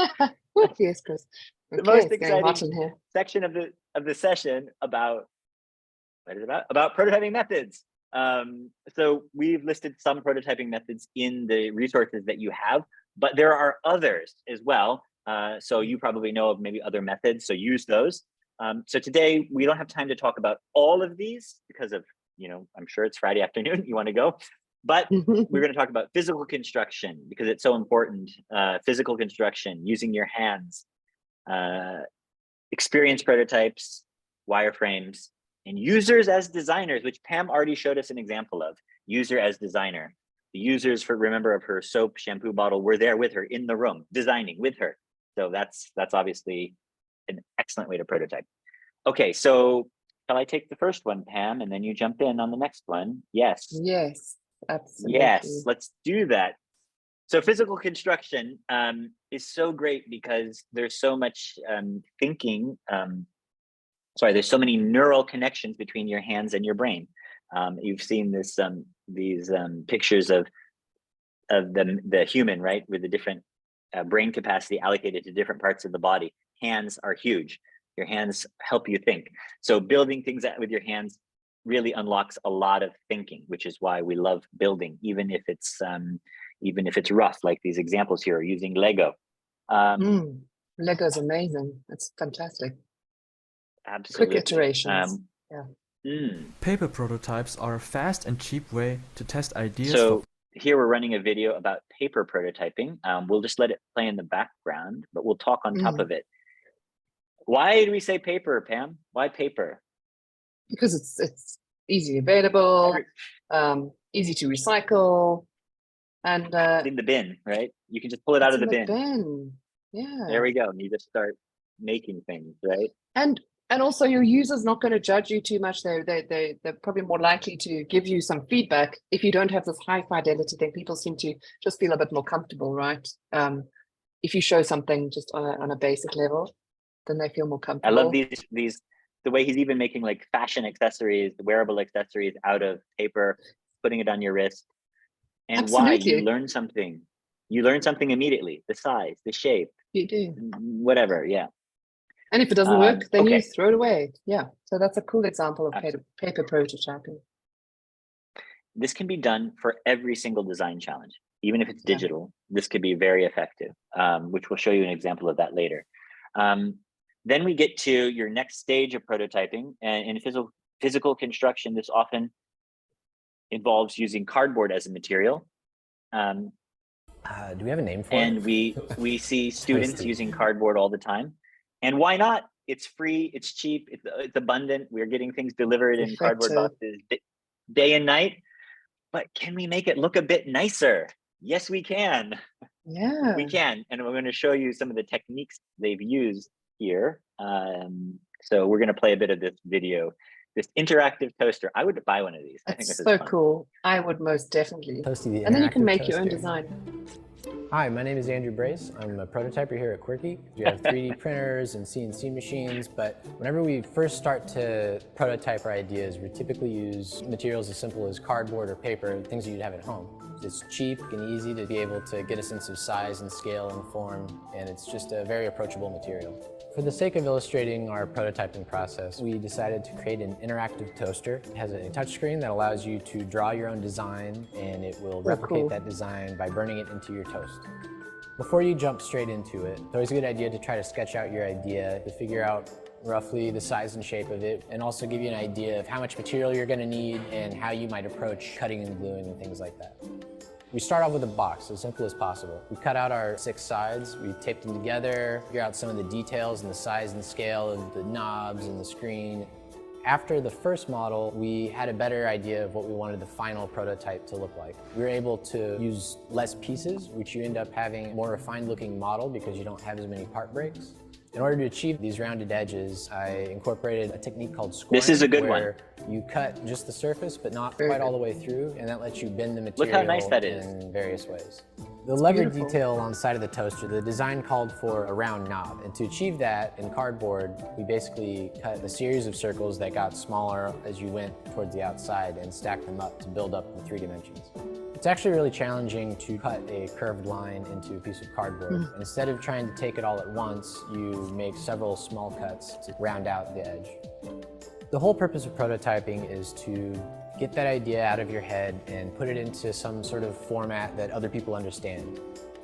Yes, Chris. The Okay, most it's getting hot exciting in here. section of the session about what is it about? About prototyping methods. So we've listed some prototyping methods in the resources that you have, but there are others as well. So you probably know of maybe other methods, so use those. So today we don't have time to talk about all of these because of, I'm sure it's Friday afternoon, you want to go, but we're going to talk about physical construction because it's so important. Physical construction, using your hands, experience prototypes, wireframes, and users as designers, which Pam already showed us an example of. User as designer. The users, remember, of her soap shampoo bottle were there with her in the room, designing with her. So that's obviously an excellent way to prototype. Okay, so shall I take the first one, Pam, and then you jump in on the next one? Yes. Yes, absolutely. Yes, let's do that. So physical construction is so great because there's so much thinking. There's so many neural connections between your hands and your brain. You've seen this these pictures of the human, right, with the different brain capacity allocated to different parts of the body. Hands are huge. Your hands help you think. So building things with your hands really unlocks a lot of thinking, which is why we love building, even if it's rough, like these examples here, using Lego. Lego is amazing. It's fantastic. Absolutely. Quick iterations. Paper prototypes are a fast and cheap way to test ideas. So here we're running a video about paper prototyping. We'll just let it play in the background, but we'll talk on top of it. Why do we say paper, Pam? Why paper? Because it's easily available, easy to recycle, and in the bin, right? You can just pull it out of the bin. Yeah. There we go. And you just start making things, right? And also your user's not going to judge you too much. They're probably more likely to give you some feedback. If you don't have this high fidelity thing, people seem to just feel a bit more comfortable, right? If you show something just on a basic level, then they feel more comfortable. I love these the way he's even making like fashion accessories, wearable accessories out of paper, putting it on your wrist. And Absolutely. Why? You learn something. You learn something immediately. The size, the shape. You do. Whatever, yeah. And if it doesn't work, then you okay. throw it away. Yeah. So that's a cool example of Absolutely. paper prototyping. This can be done for every single design challenge, even if it's Yeah. digital. This could be very effective, which we'll show you an example of that later. Then we get to your next stage of prototyping, and in physical construction, this often involves using cardboard as a material. Do we have a name for and it? we see students Toasty. using cardboard all the time. And why not? It's free, it's cheap, it's abundant. We're getting things delivered in cardboard boxes day and night. But can we make it look a bit nicer? Yes, we can. Yeah. We can. And we're going to show you some of the techniques they've used here. So we're going to play a bit of this video. This interactive toaster. I would buy one of these. I think It's this so is fun. cool. I would most definitely. Toasty, the And then you can interactive make your own toaster. design. Hi, my name is Andrew Brace. I'm a prototyper here at Quirky. We have 3D printers and CNC machines, but whenever we first start to prototype our ideas, we typically use materials as simple as cardboard or paper, things that you'd have at home. It's cheap and easy to be able to get a sense of size and scale and form, and it's just a very approachable material. For the sake of illustrating our prototyping process, we decided to create an interactive toaster. It has a touchscreen that allows you to draw your own design, and it will replicate cool. that design by burning it into your toast. Before you jump straight into it, it's always a good idea to try to sketch out your idea, to figure out roughly the size and shape of it, and also give you an idea of how much material you're going to need and how you might approach cutting and gluing and things like that. We start off with a box, as simple as possible. We cut out our 6 sides, we taped them together, figure out some of the details and the size and scale of the knobs and the screen. After the first model, we had a better idea of what we wanted the final prototype to look like. We were able to use less pieces, which you end up having a more refined looking model because you don't have as many part breaks. In order to achieve these rounded edges, I incorporated a technique called scoring. This is a good where you cut just the surface, but not quite all the way through, and that lets you bend the material Look how nice that is. in various ways. The lever beautiful. detail on the side of the toaster, the design called for a round knob, and to achieve that in cardboard, we basically cut a series of circles that got smaller as you went towards the outside and stacked them up to build up the 3 dimensions. It's actually really challenging to cut a curved line into a piece of cardboard. Instead of trying to take it all at once, you make several small cuts to round out the edge. The whole purpose of prototyping is to get that idea out of your head and put it into some sort of format that other people understand.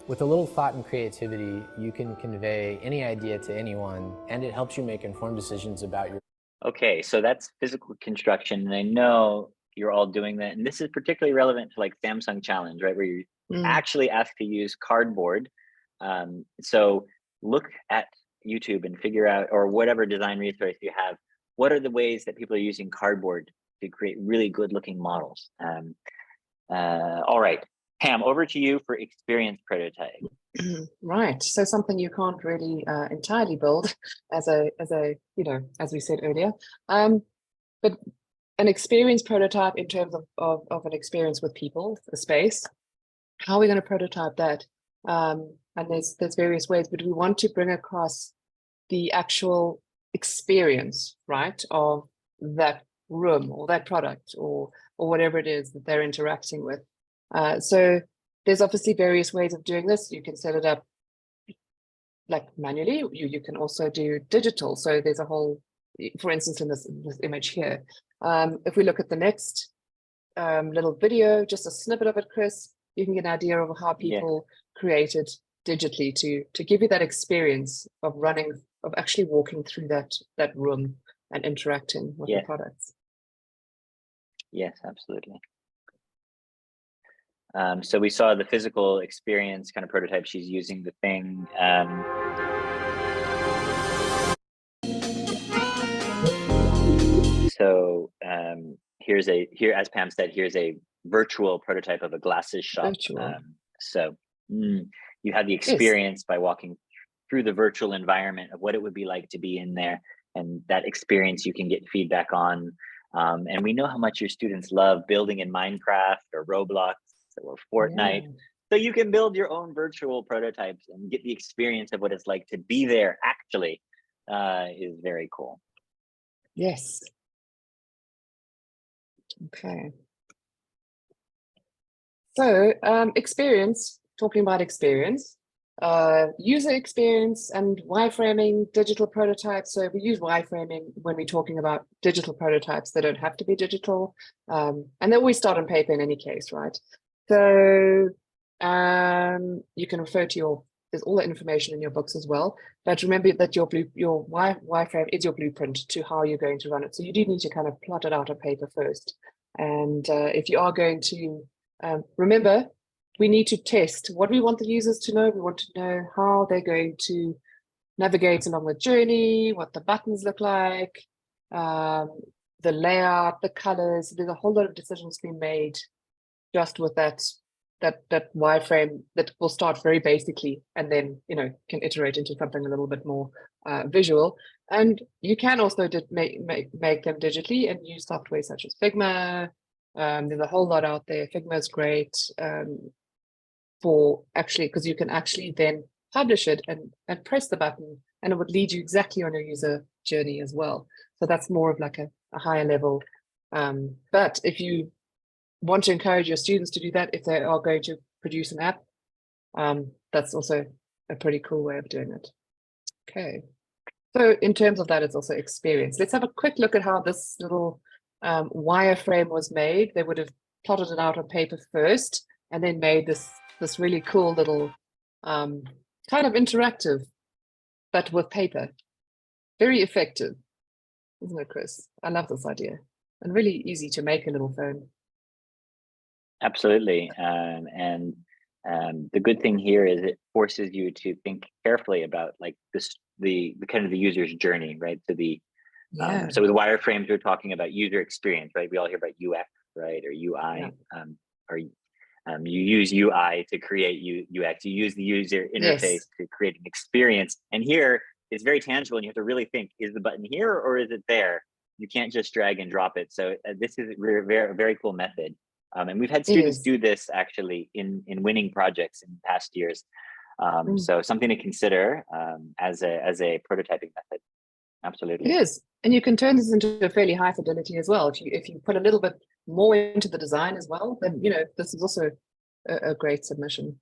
With a little thought and creativity, you can convey any idea to anyone, and it helps you make informed decisions about your... Okay, so that's physical construction, and I know you're all doing that. And this is particularly relevant to like Samsung Challenge, right? Where you're actually asked to use cardboard. So look at YouTube and figure out, or whatever design resource you have, what are the ways that people are using cardboard to create really good looking models? All right, Pam, over to you for experience prototype. Right. So something you can't really entirely build as a, you know, as we said earlier. But an experience prototype in terms of an experience with people, a space. How are we going to prototype that? And there's various ways, but we want to bring across the actual experience, right, of that room or that product or whatever it is that they're interacting with. So there's obviously various ways of doing this. You can set it up like manually. You can also do digital. So there's a whole, for instance, in this image here. If we look at the next little video, just a snippet of it, Chris, you can get an idea of how people created digitally to give you that experience of running, of actually walking through that room and interacting with the products. Yes, absolutely. So we saw the physical experience kind of prototype. She's using the thing. So here, as Pam said, here's a virtual prototype of a glasses shop. So you have the experience by walking through the virtual environment of what it would be like to be in there, and that experience you can get feedback on. And we know how much your students love building in Minecraft or Roblox or Fortnite. So you can build your own virtual prototypes and get the experience of what it's like to be there actually. Is very cool. Yes. Okay. So experience, talking about experience, user experience and wireframing, digital prototypes. So we use wireframing when we're talking about digital prototypes. They don't have to be digital. And they always start on paper in any case, right? So you can refer to there's all the information in your books as well. But remember that your wireframe is your blueprint to how you're going to run it. So you do need to kind of plot it out on paper first. And if you are going to, remember, we need to test what we want the users to know. We want to know how they're going to navigate along the journey, what the buttons look like, the layout, the colors. There's a whole lot of decisions being made just with that wireframe that will start very basically and then, can iterate into something a little bit more visual. And you can also make them digitally and use software such as Figma. There's a whole lot out there. Figma is great because you can actually then publish it and press the button and it would lead you exactly on your user journey as well. So that's more of like a higher level. But if you want to encourage your students to do that, if they are going to produce an app, that's also a pretty cool way of doing it. Okay. So in terms of that, it's also experience. Let's have a quick look at how this little wireframe was made. They would have plotted it out on paper first and then made this really cool little kind of interactive, but with paper. Very effective, isn't it, Chris? I love this idea and really easy to make a little phone. Absolutely. And the good thing here is it forces you to think carefully about like the kind of the user's journey, right? So so with wireframes, we're talking about user experience, right? We all hear about UX, right? Or UI, you use UI to create UX. You use the user interface to create an experience. And here it's very tangible and you have to really think, is the button here or is it there? You can't just drag and drop it. So this is a very cool method. And we've had students do this actually in winning projects in past years. So something to consider as a prototyping method. Absolutely. It is. And you can turn this into a fairly high fidelity as well. If you put a little bit more into the design as well, then, this is also a great submission.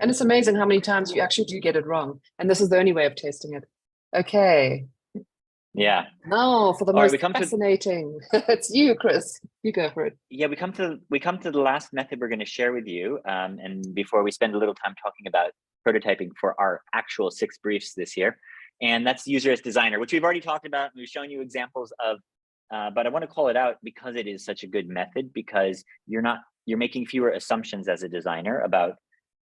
And it's amazing how many times you actually do get it wrong. And this is the only way of testing it. Okay. Yeah. Now for the most fascinating. It's you, Chris. You go for it. Yeah, we come to the last method we're going to share with you. And before we spend a little time talking about prototyping for our actual 6 briefs this year, and that's user as designer, which we've already talked about. We've shown you examples of, but I want to call it out because it is such a good method, because you're making fewer assumptions as a designer about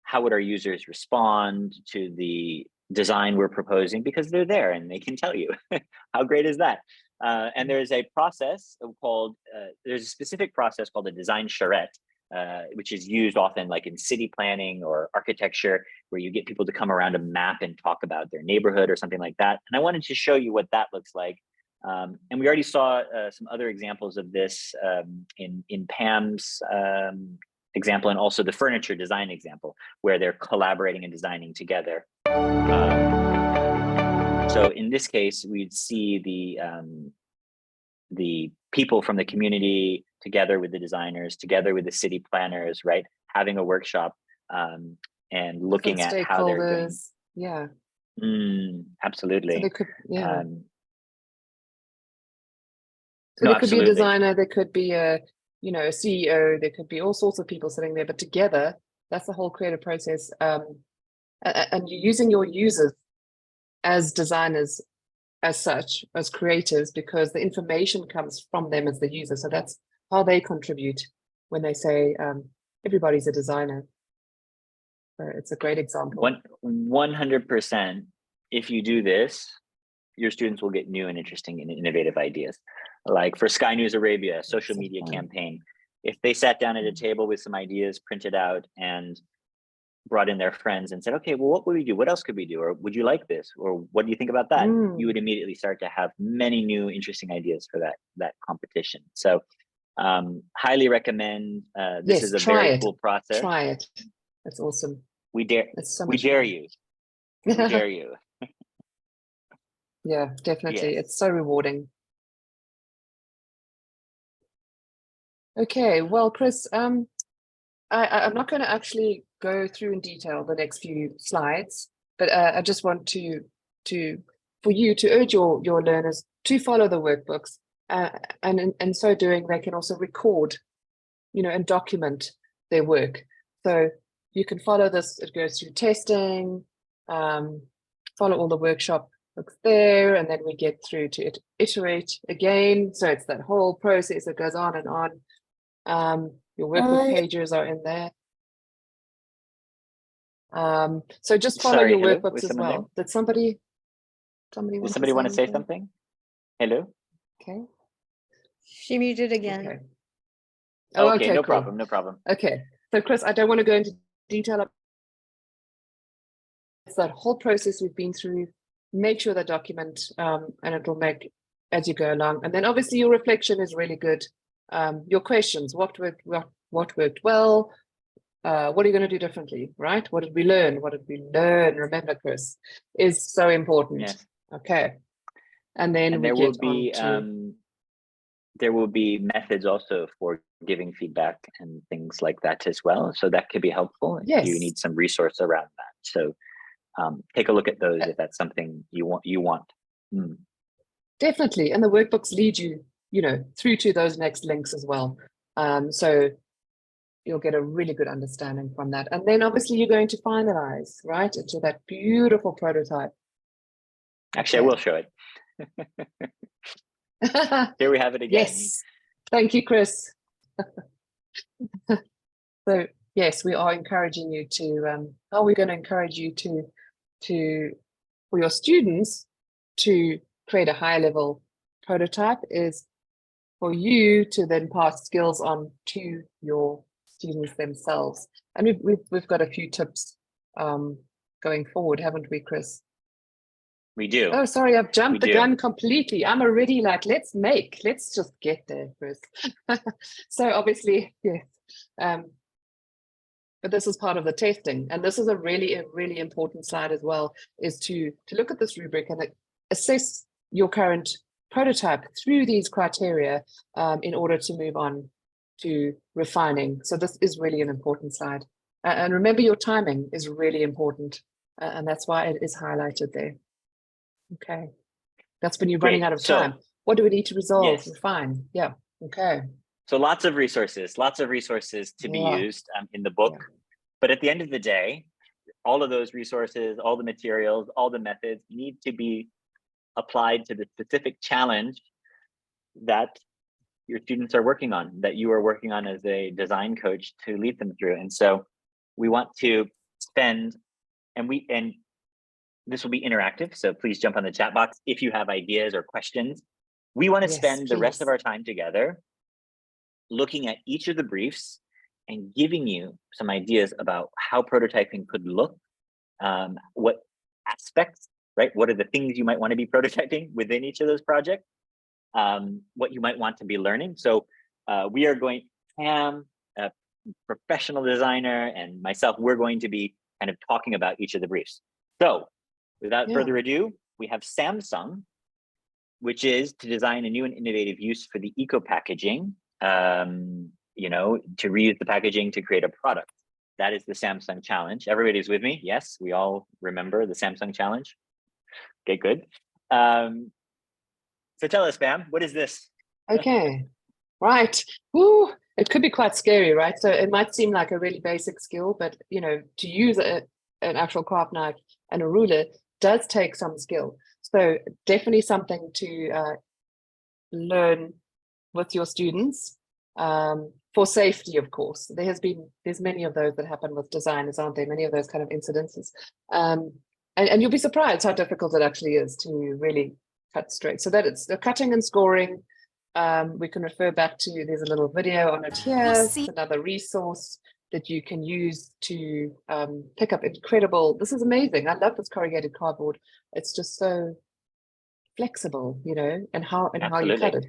how would our users respond to the design we're proposing, because they're there and they can tell you. How great is that? And there's a process called, there's a specific process called a design charrette, which is used often like in city planning or architecture, where you get people to come around a map and talk about their neighborhood or something like that. And I wanted to show you what that looks like. And we already saw some other examples of this in Pam's example, and also the furniture design example, where they're collaborating and designing together. So in this case, we'd see the people from the community together with the designers, together with the city planners, right? Having a workshop and looking at how they're doing. Yeah. Absolutely. So they could, So there could be a designer, there could be a CEO, there could be all sorts of people sitting there, but together, that's the whole creative process. And you're using your users as designers, as such, as creators, because the information comes from them as the user. So that's how they contribute when they say everybody's a designer. So it's a great example. 100%. If you do this, your students will get new and interesting and innovative ideas. Like for Sky News Arabia, social media campaign. If they sat down at a table with some ideas, printed out, and brought in their friends and said, okay, well, what would we do? What else could we do? Or would you like this? Or what do you think about that? You would immediately start to have many new interesting ideas for that competition. So highly recommend. This is a very cool process. Try it. That's awesome. We dare you. We dare you. Yeah, definitely. Yes. It's so rewarding. Okay, well, Chris, I'm not going to actually go through in detail the next few slides, but I just want for you to urge your learners to follow the workbooks, and in so doing, they can also record, and document their work. So you can follow this. It goes through testing, follow all the workshop books there, and then we get through to iterate again. So it's that whole process that goes on and on. Your workbook pages are in there. So just follow Sorry, your hello? workbooks Was as someone there? well. Did somebody Does somebody want to say something? Hello? Okay. She muted again. Okay. Oh, Okay, okay, no cool. problem, no problem. Okay. So Chris, I don't want to go into detail. It's that whole process we've been through. Make sure the document, and it'll make as you go along. And then obviously your reflection is really good. Your questions, what worked well? What are you going to do differently, right? What did we learn? What did we learn? Remember, Chris, is so important. Yes. Okay. And then And we there get will be on there will be methods also for giving feedback and things like that as well. So that could be helpful if you Yes. need some resource around that. So take a look at those if that's something you want. Mm. Definitely. And the workbooks lead you, through to those next links as well. So you'll get a really good understanding from that. And then obviously you're going to finalize, right, into that beautiful prototype. Actually, I will show it. Here we have it again. Yes. Thank you, Chris. So yes, we are encouraging you to, how are we going to encourage you for your students to create a high level prototype is for you to then pass skills on to your students themselves. And we've got a few tips going forward, haven't we, Chris? We do. Oh, sorry, I've jumped We the do. gun completely. I'm already like, let's just get there, Chris. So obviously, yes. But this is part of the testing. And this is a really important slide as well, is to look at this rubric and assess your current prototype through these criteria in order to move on to refining. So this is really an important slide. And remember, your timing is really important. And that's why it is highlighted there. Okay. That's when you're running out of time. What do we need to resolve? Yes. Refine. Yeah. Okay. So lots of resources to be used in the book. But at the end of the day, all of those resources, all the materials, all the methods need to be applied to the specific challenge that your students are working on, that you are working on as a design coach to lead them through. And so we want to spend, and this will be interactive, so please jump on the chat box if you have ideas or questions. We want to spend the rest of our time together looking at each of the briefs and giving you some ideas about how prototyping could look, what aspects, right? What are the things you might want to be prototyping within each of those projects, what you might want to be learning. So we are going, Pam, a professional designer, and myself, we're going to be kind of talking about each of the briefs. So without further ado, we have Samsung, which is to design a new and innovative use for the eco packaging, to reuse the packaging to create a product. That is the Samsung challenge. Everybody's with me? Yes, we all remember the Samsung challenge. Okay, good. So tell us, Pam, what is this? Okay, right. Ooh, it could be quite scary, right? So it might seem like a really basic skill, but to use an actual craft knife and a ruler does take some skill. So definitely something to learn with your students for safety, of course. There's many of those that happen with designers, aren't there? Many of those kind of incidences. And you'll be surprised how difficult it actually is to really cut straight. So that it's the cutting and scoring. We can refer back to, there's a little video on it here. It's another resource that you can use to pick up incredible, this is amazing. I love this corrugated cardboard. It's just so flexible, and how you cut it.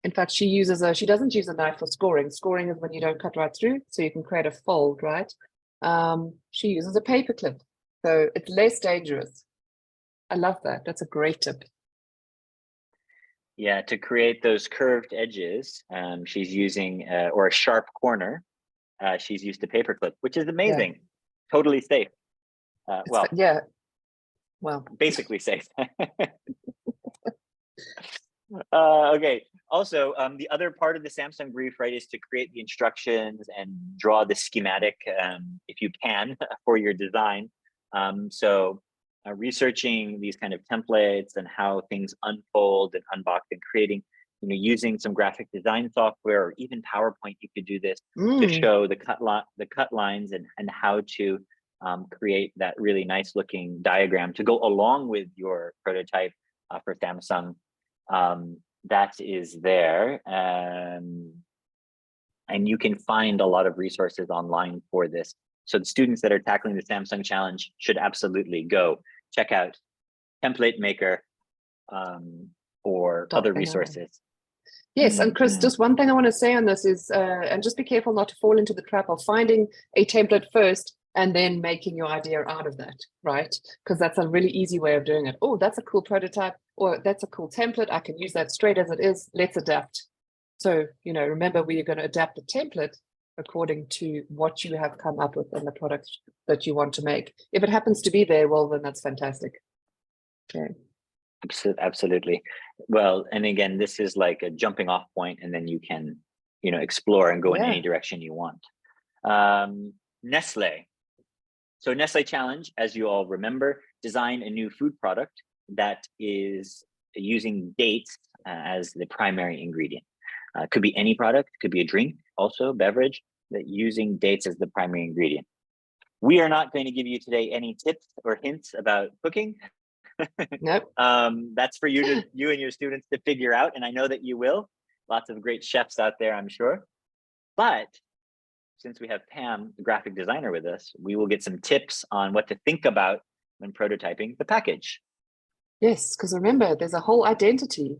In fact, she doesn't use a knife for scoring. Scoring is when you don't cut right through, so you can create a fold, right? She uses a paper clip, so it's less dangerous. I love that. That's a great tip. Yeah, to create those curved edges, she's using, or a sharp corner, she's used to paperclip, which is amazing. Totally safe. Well, yeah. Well, basically safe. Okay. Also, the other part of the Samsung brief, right, is to create the instructions and draw the schematic, if you can, for your design. So researching these kind of templates and how things unfold and unbox and creating, using some graphic design software or even PowerPoint, you could do this to show the cut lines and how to create that really nice looking diagram to go along with your prototype for Samsung. That is there. And you can find a lot of resources online for this. So the students that are tackling the Samsung Challenge should absolutely go check out Template Maker or other resources. Yes, and Chris, just one thing I want to say on this is, and just be careful not to fall into the trap of finding a template first and then making your idea out of that, right? Because that's a really easy way of doing it. Oh, that's a cool prototype, or that's a cool template. I can use that straight as it is. Let's adapt. So, remember, we are going to adapt the template according to what you have come up with and the product that you want to make. If it happens to be there, well, then that's fantastic. Okay. Absolutely. Well, and again, this is like a jumping off point, and then you can, explore and go in any direction you want. Nestle. So Nestle Challenge, as you all remember, design a new food product that is using dates as the primary ingredient. Could be any product, could be a drink, also beverage, that using dates as the primary ingredient. We are not going to give you today any tips or hints about cooking. Nope. That's for you and your students to figure out, and I know that you will. Lots of great chefs out there, I'm sure. But since we have Pam, the graphic designer, with us, we will get some tips on what to think about when prototyping the package. Yes, because remember, there's a whole identity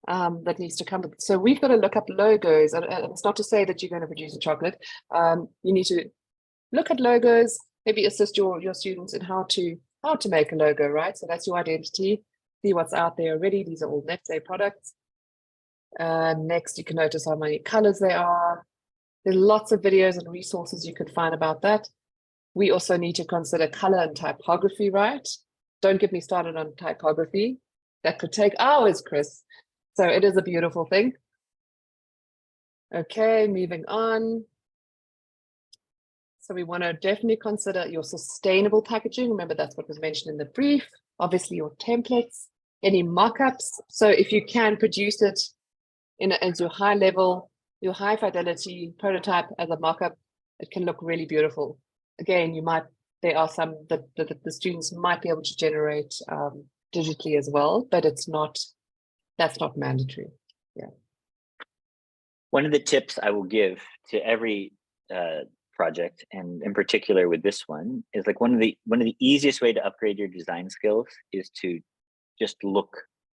that needs to come. So we've got to look up logos, and it's not to say that you're going to produce a chocolate. You need to look at logos, maybe assist your students in how to make a logo, right? So that's your identity. See what's out there already. These are all Nestle products. Next, you can notice how many colors there are. There's lots of videos and resources you could find about that. We also need to consider color and typography, right? Don't get me started on typography. That could take hours, Chris. So it is a beautiful thing. Okay, moving on. So we want to definitely consider your sustainable packaging. Remember, that's what was mentioned in the brief. Obviously, your templates, any mock-ups. So if you can produce it as your high level, your high fidelity prototype as a mock-up, it can look really beautiful. Again, there are some that the students might be able to generate digitally as well, but that's not mandatory. Yeah. One of the tips I will give to every project, and in particular with this one, is like one of the easiest way to upgrade your design skills is to just look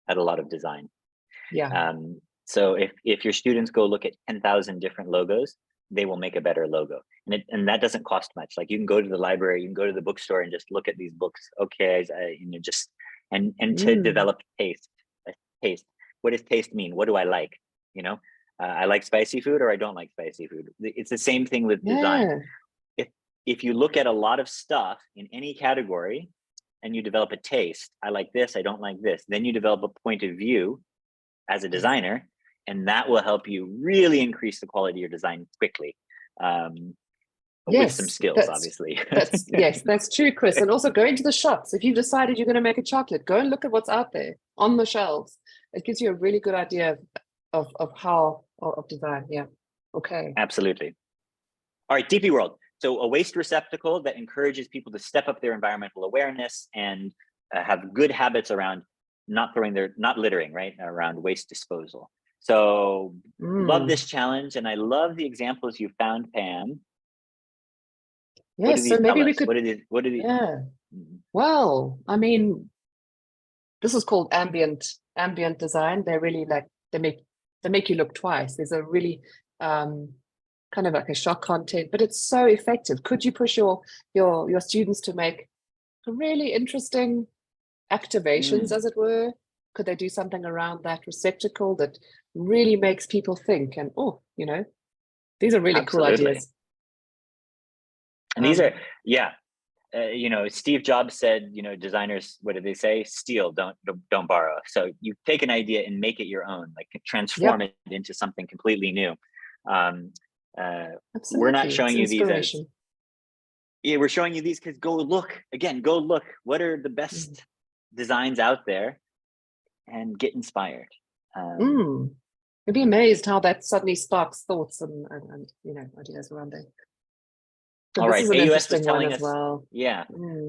at a lot of design. Yeah. So if your students go look at 10,000 different logos, they will make a better logo, and that doesn't cost much. Like, you can go to the library, you can go to the bookstore and just look at these books. Okay, to develop taste. What does taste mean? What do I like? I like spicy food, or I don't like spicy food. It's the same thing with design. If you look at a lot of stuff in any category and you develop a taste, I like this, I don't like this, then you develop a point of view as a designer, and that will help you really increase the quality of your design quickly. With some skills, obviously. Yes, that's true, Chris. And also go into the shops. If you've decided you're going to make a chocolate, go and look at what's out there on the shelves. It gives you a really good idea of design. Yeah. Okay. Absolutely. All right, DP World. So a waste receptacle that encourages people to step up their environmental awareness and have good habits around not littering, right? Around waste disposal. So love this challenge, and I love the examples you found, Pam. Yes, so maybe we could. What are these? Yeah. Well, I mean, this is called ambient design. They're really they make you look twice. There's a really kind of like a shock content, but it's so effective. Could you push your students to make really interesting activations, as it were? Could they do something around that receptacle that really makes people think? And these are really cool ideas. And these are, yeah, you know, Steve Jobs said, you know, designers, what did they say? Steal, don't borrow. So you take an idea and make it your own, like transform it into something completely new. We're not showing you these as, yeah, we're showing you these because go look, what are the best designs out there and get inspired. You'd be amazed how that suddenly sparks thoughts and you know, ideas around it. So all right, AUS was telling us, well. yeah,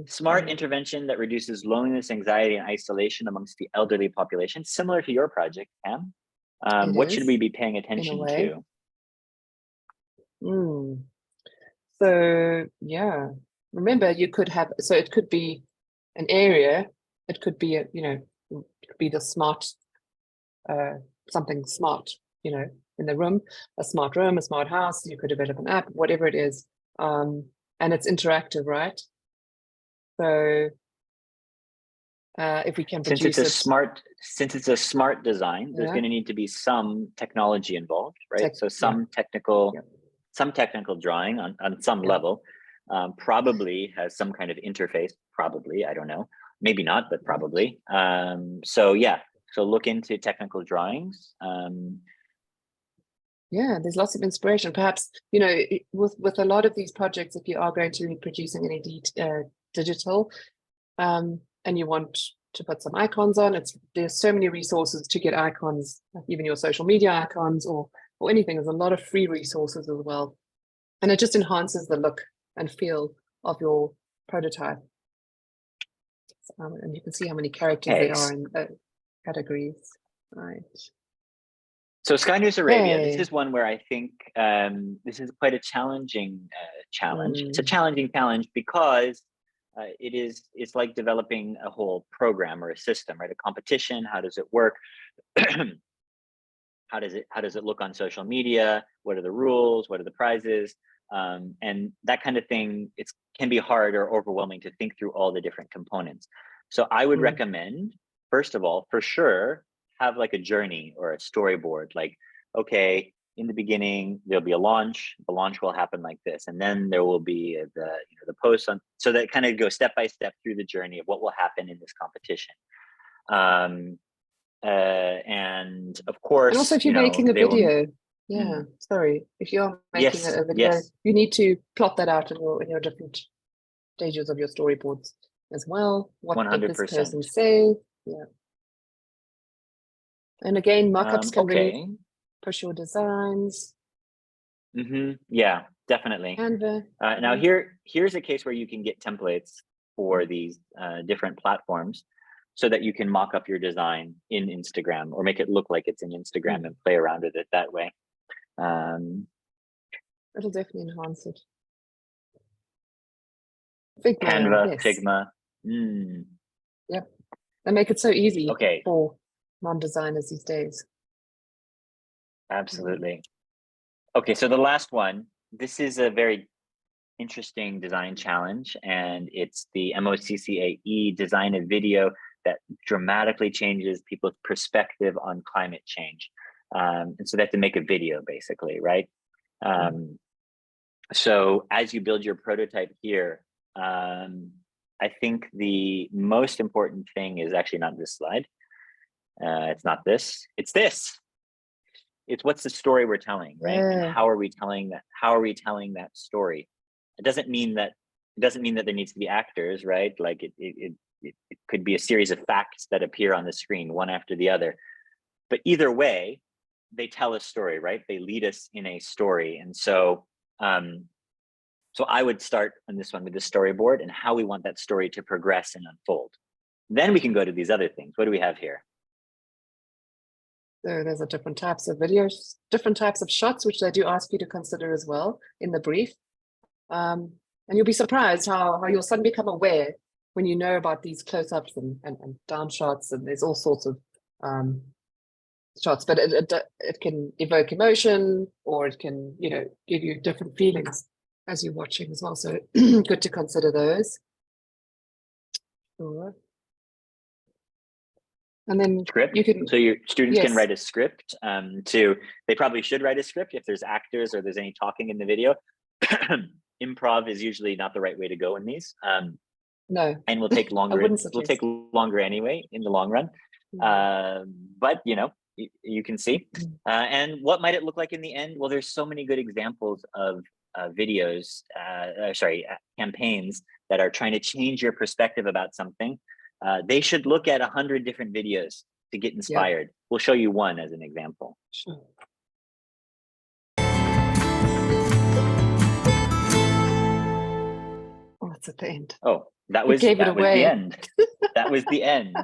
smart intervention that reduces loneliness, anxiety, and isolation amongst the elderly population, similar to your project, Pam. What should we be paying attention to? So yeah, remember you could have, so it could be an area, it could be a, you know, it could be the smart, something smart, you know, in the room, a smart room, a smart house. You could develop an app, whatever it is. And it's interactive, right? So if we can produce since it's a smart design, there's going to need to be some technology involved, right? So some technical drawing on some level, probably has some kind of interface, probably, I don't know, maybe not, but probably. So yeah, so look into technical drawings. Yeah, there's lots of inspiration. Perhaps, you know, with a lot of these projects, if you are going to be producing any digital, and you want to put some icons on, there's so many resources to get icons, even your social media icons or anything. There's a lot of free resources as well, and it just enhances the look and feel of your prototype. And you can see how many characters there are in categories, right? So Sky News Arabia, this is one where I think this is quite a challenging challenge. It's a challenging challenge because it's like developing a whole program or a system, right? A competition. How does it work? How does it look on social media? What are the rules? What are the prizes? And that kind of thing. It can be hard or overwhelming to think through all the different components. So I would recommend, first of all, for sure, have like a journey or a storyboard. Like, okay, in the beginning there'll be a launch. The launch will happen like this, and then there will be the posts on. So that kind of goes step by step through the journey of what will happen in this competition. And of course, and also if you're making a video, if you're making a video, you need to plot that out in your different stages of your storyboards as well. What did this person say? Yeah. And again, markups can really push your designs. Yeah, definitely. Canva. Now here's a case where you can get templates for these different platforms so that you can mock up your design in Instagram or make it look like it's in Instagram and play around with it that way. It'll definitely enhance it. Figma, Canva, Figma. Yep. They make it so easy for non-designers these days. Absolutely. Okay, so the last one, this is a very interesting design challenge, and it's the MOCCAE Design a Video that dramatically changes people's perspective on climate change. And so they have to make a video basically, right? So as you build your prototype here, I think the most important thing is actually not this slide. It's not this, it's this. It's what's the story we're telling, right? And how are we telling that? How are we telling that story? It doesn't mean that there needs to be actors, right? Like it could be a series of facts that appear on the screen, one after the other. But either way, they tell a story, right? They lead us in a story. And so, so I would start on this one with the storyboard and how we want that story to progress and unfold. Then we can go to these other things. What do we have here? So there's different types of videos, different types of shots, which they do ask you to consider as well in the brief. And you'll be surprised how you'll suddenly become aware when you know about these close-ups and down shots, and there's all sorts of shots, but it can evoke emotion, or it can, you know, give you different feelings as you're watching as well. So good to consider those. Sure. And then script. You can, so your students can write a script. They probably should write a script if there's actors or there's any talking in the video. improv is usually not the right way to go in these. No, and will take longer. wouldn't Will take longer anyway in the long run. But you know, you can see. And what might it look like in the end? Well, there's so many good examples of videos, campaigns that are trying to change your perspective about something. They should look at 100 different videos to get inspired. We'll show you one as an example. Sure. Oh, it's at the end. Oh, that was gave it the away. end. That was the end.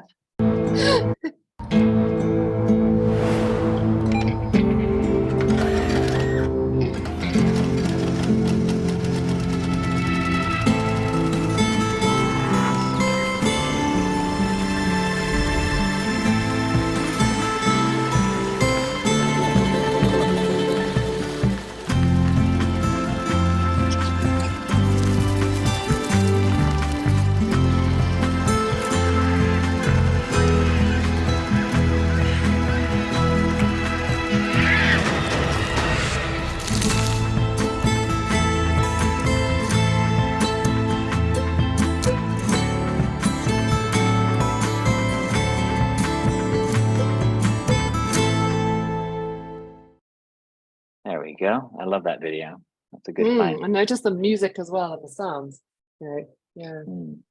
There we go. I love that video. That's a good find. I noticed the music as well and the sounds. Yeah,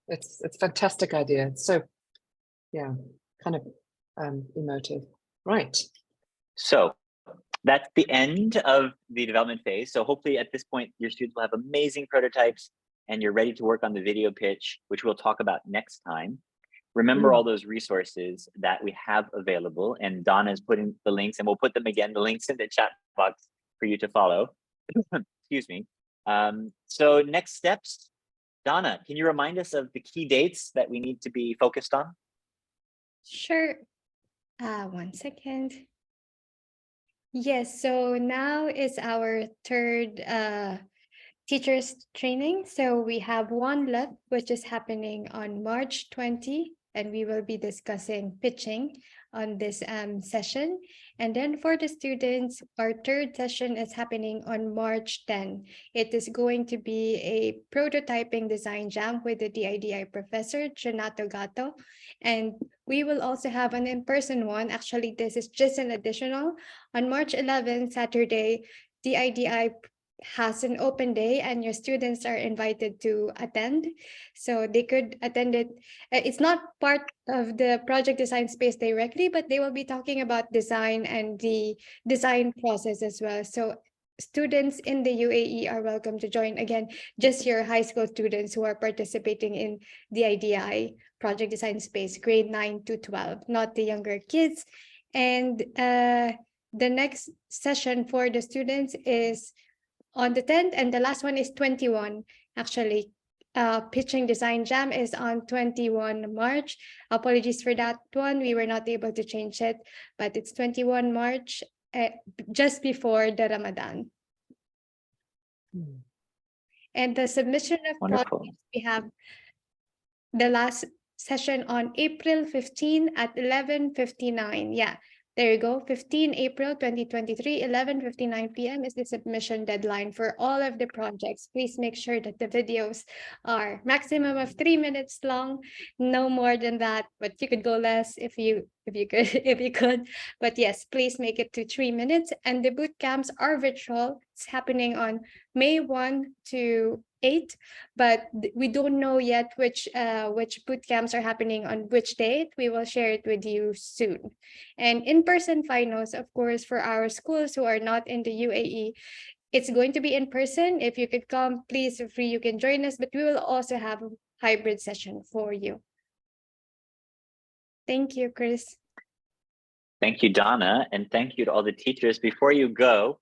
it's a fantastic idea. It's so, yeah, kind of emotive. Right. So that's the end of the development phase. So hopefully at this point, your students will have amazing prototypes and you're ready to work on the video pitch, which we'll talk about next time. Remember all those resources that we have available, and Donna is putting the links, and we'll put them again, the links in the chat box for you to follow. Excuse me. So next steps, Donna, can you remind us of the key dates that we need to be focused on? Sure. 1 second. Yes, so now is our third teachers training. So we have one left, which is happening on March 20, and we will be discussing pitching on this session. And then for the students, our third session is happening on March 10. It is going to be a prototyping design jam with the DIDI professor, Renato Gatto. And we will also have an in-person one. Actually, this is just an additional. On March 11, Saturday, DIDI has an open day and your students are invited to attend. So they could attend it. It's not part of the project design space directly, but they will be talking about design and the design process as well. So students in the UAE are welcome to join. Again, just your high school students who are participating in the IDI project design space, grade 9 to 12, not the younger kids. And the next session for the students is on the 10th, and the last one is 21. Actually, pitching design jam is on 21 March. Apologies for that one. We were not able to change it, but it's 21 March, just before the Ramadan. And the submission of projects, we have the last session on April 15 at 11:59. Yeah. There you go, 15 April 2023, 11:59 p.m. is the submission deadline for all of the projects. Please make sure that the videos are maximum of 3 minutes long, no more than that, but you could go less if you could. But yes, please make it to 3 minutes. And the boot camps are virtual. It's happening on May 1 to 8, but we don't know yet which boot camps are happening on which date. We will share it with you soon. And in-person finals, of course, for our schools who are not in the UAE, it's going to be in person. If you could come, please feel free, you can join us, but we will also have a hybrid session for you. Thank you, Chris. Thank you, Donna, and thank you to all the teachers. Before you go,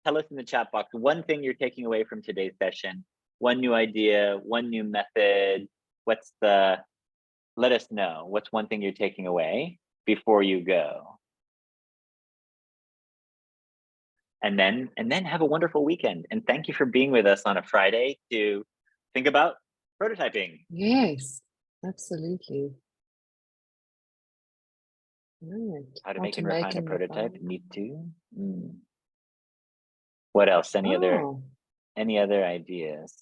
tell us in the chat box one thing you're taking away from today's session. One new idea, one new method. Let us know. What's one thing you're taking away before you go? And then have a wonderful weekend. And thank you for being with us on a Friday to think about prototyping. Yes, absolutely. Right. How to make and refine a prototype. Need to. What else? Any other Any other ideas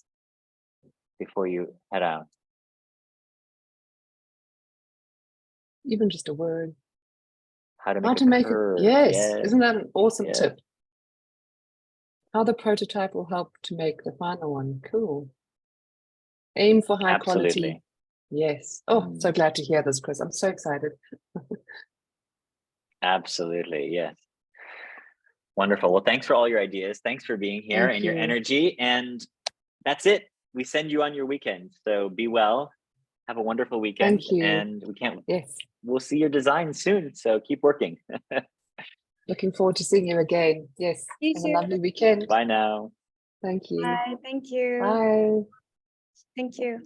before you head out? Even just a word. How to How make to a make it. curve. Yes. Isn't that an awesome Yes. tip? How the prototype will help to make the final one. Cool. Aim for high quality. Absolutely. Yes. Oh, so glad to hear this, Chris. I'm so excited. Absolutely. Yes. Wonderful. Well, thanks for all your ideas. Thanks for being here Thank and your you. energy. And that's it. We send you on your weekend. So be well. Have a wonderful weekend. Thank you. And Yes. we'll see your design soon. So keep working. Looking forward to seeing you again. Yes. You Have a too. lovely weekend. Bye now. Thank you. Bye. Thank you. Bye. Thank you.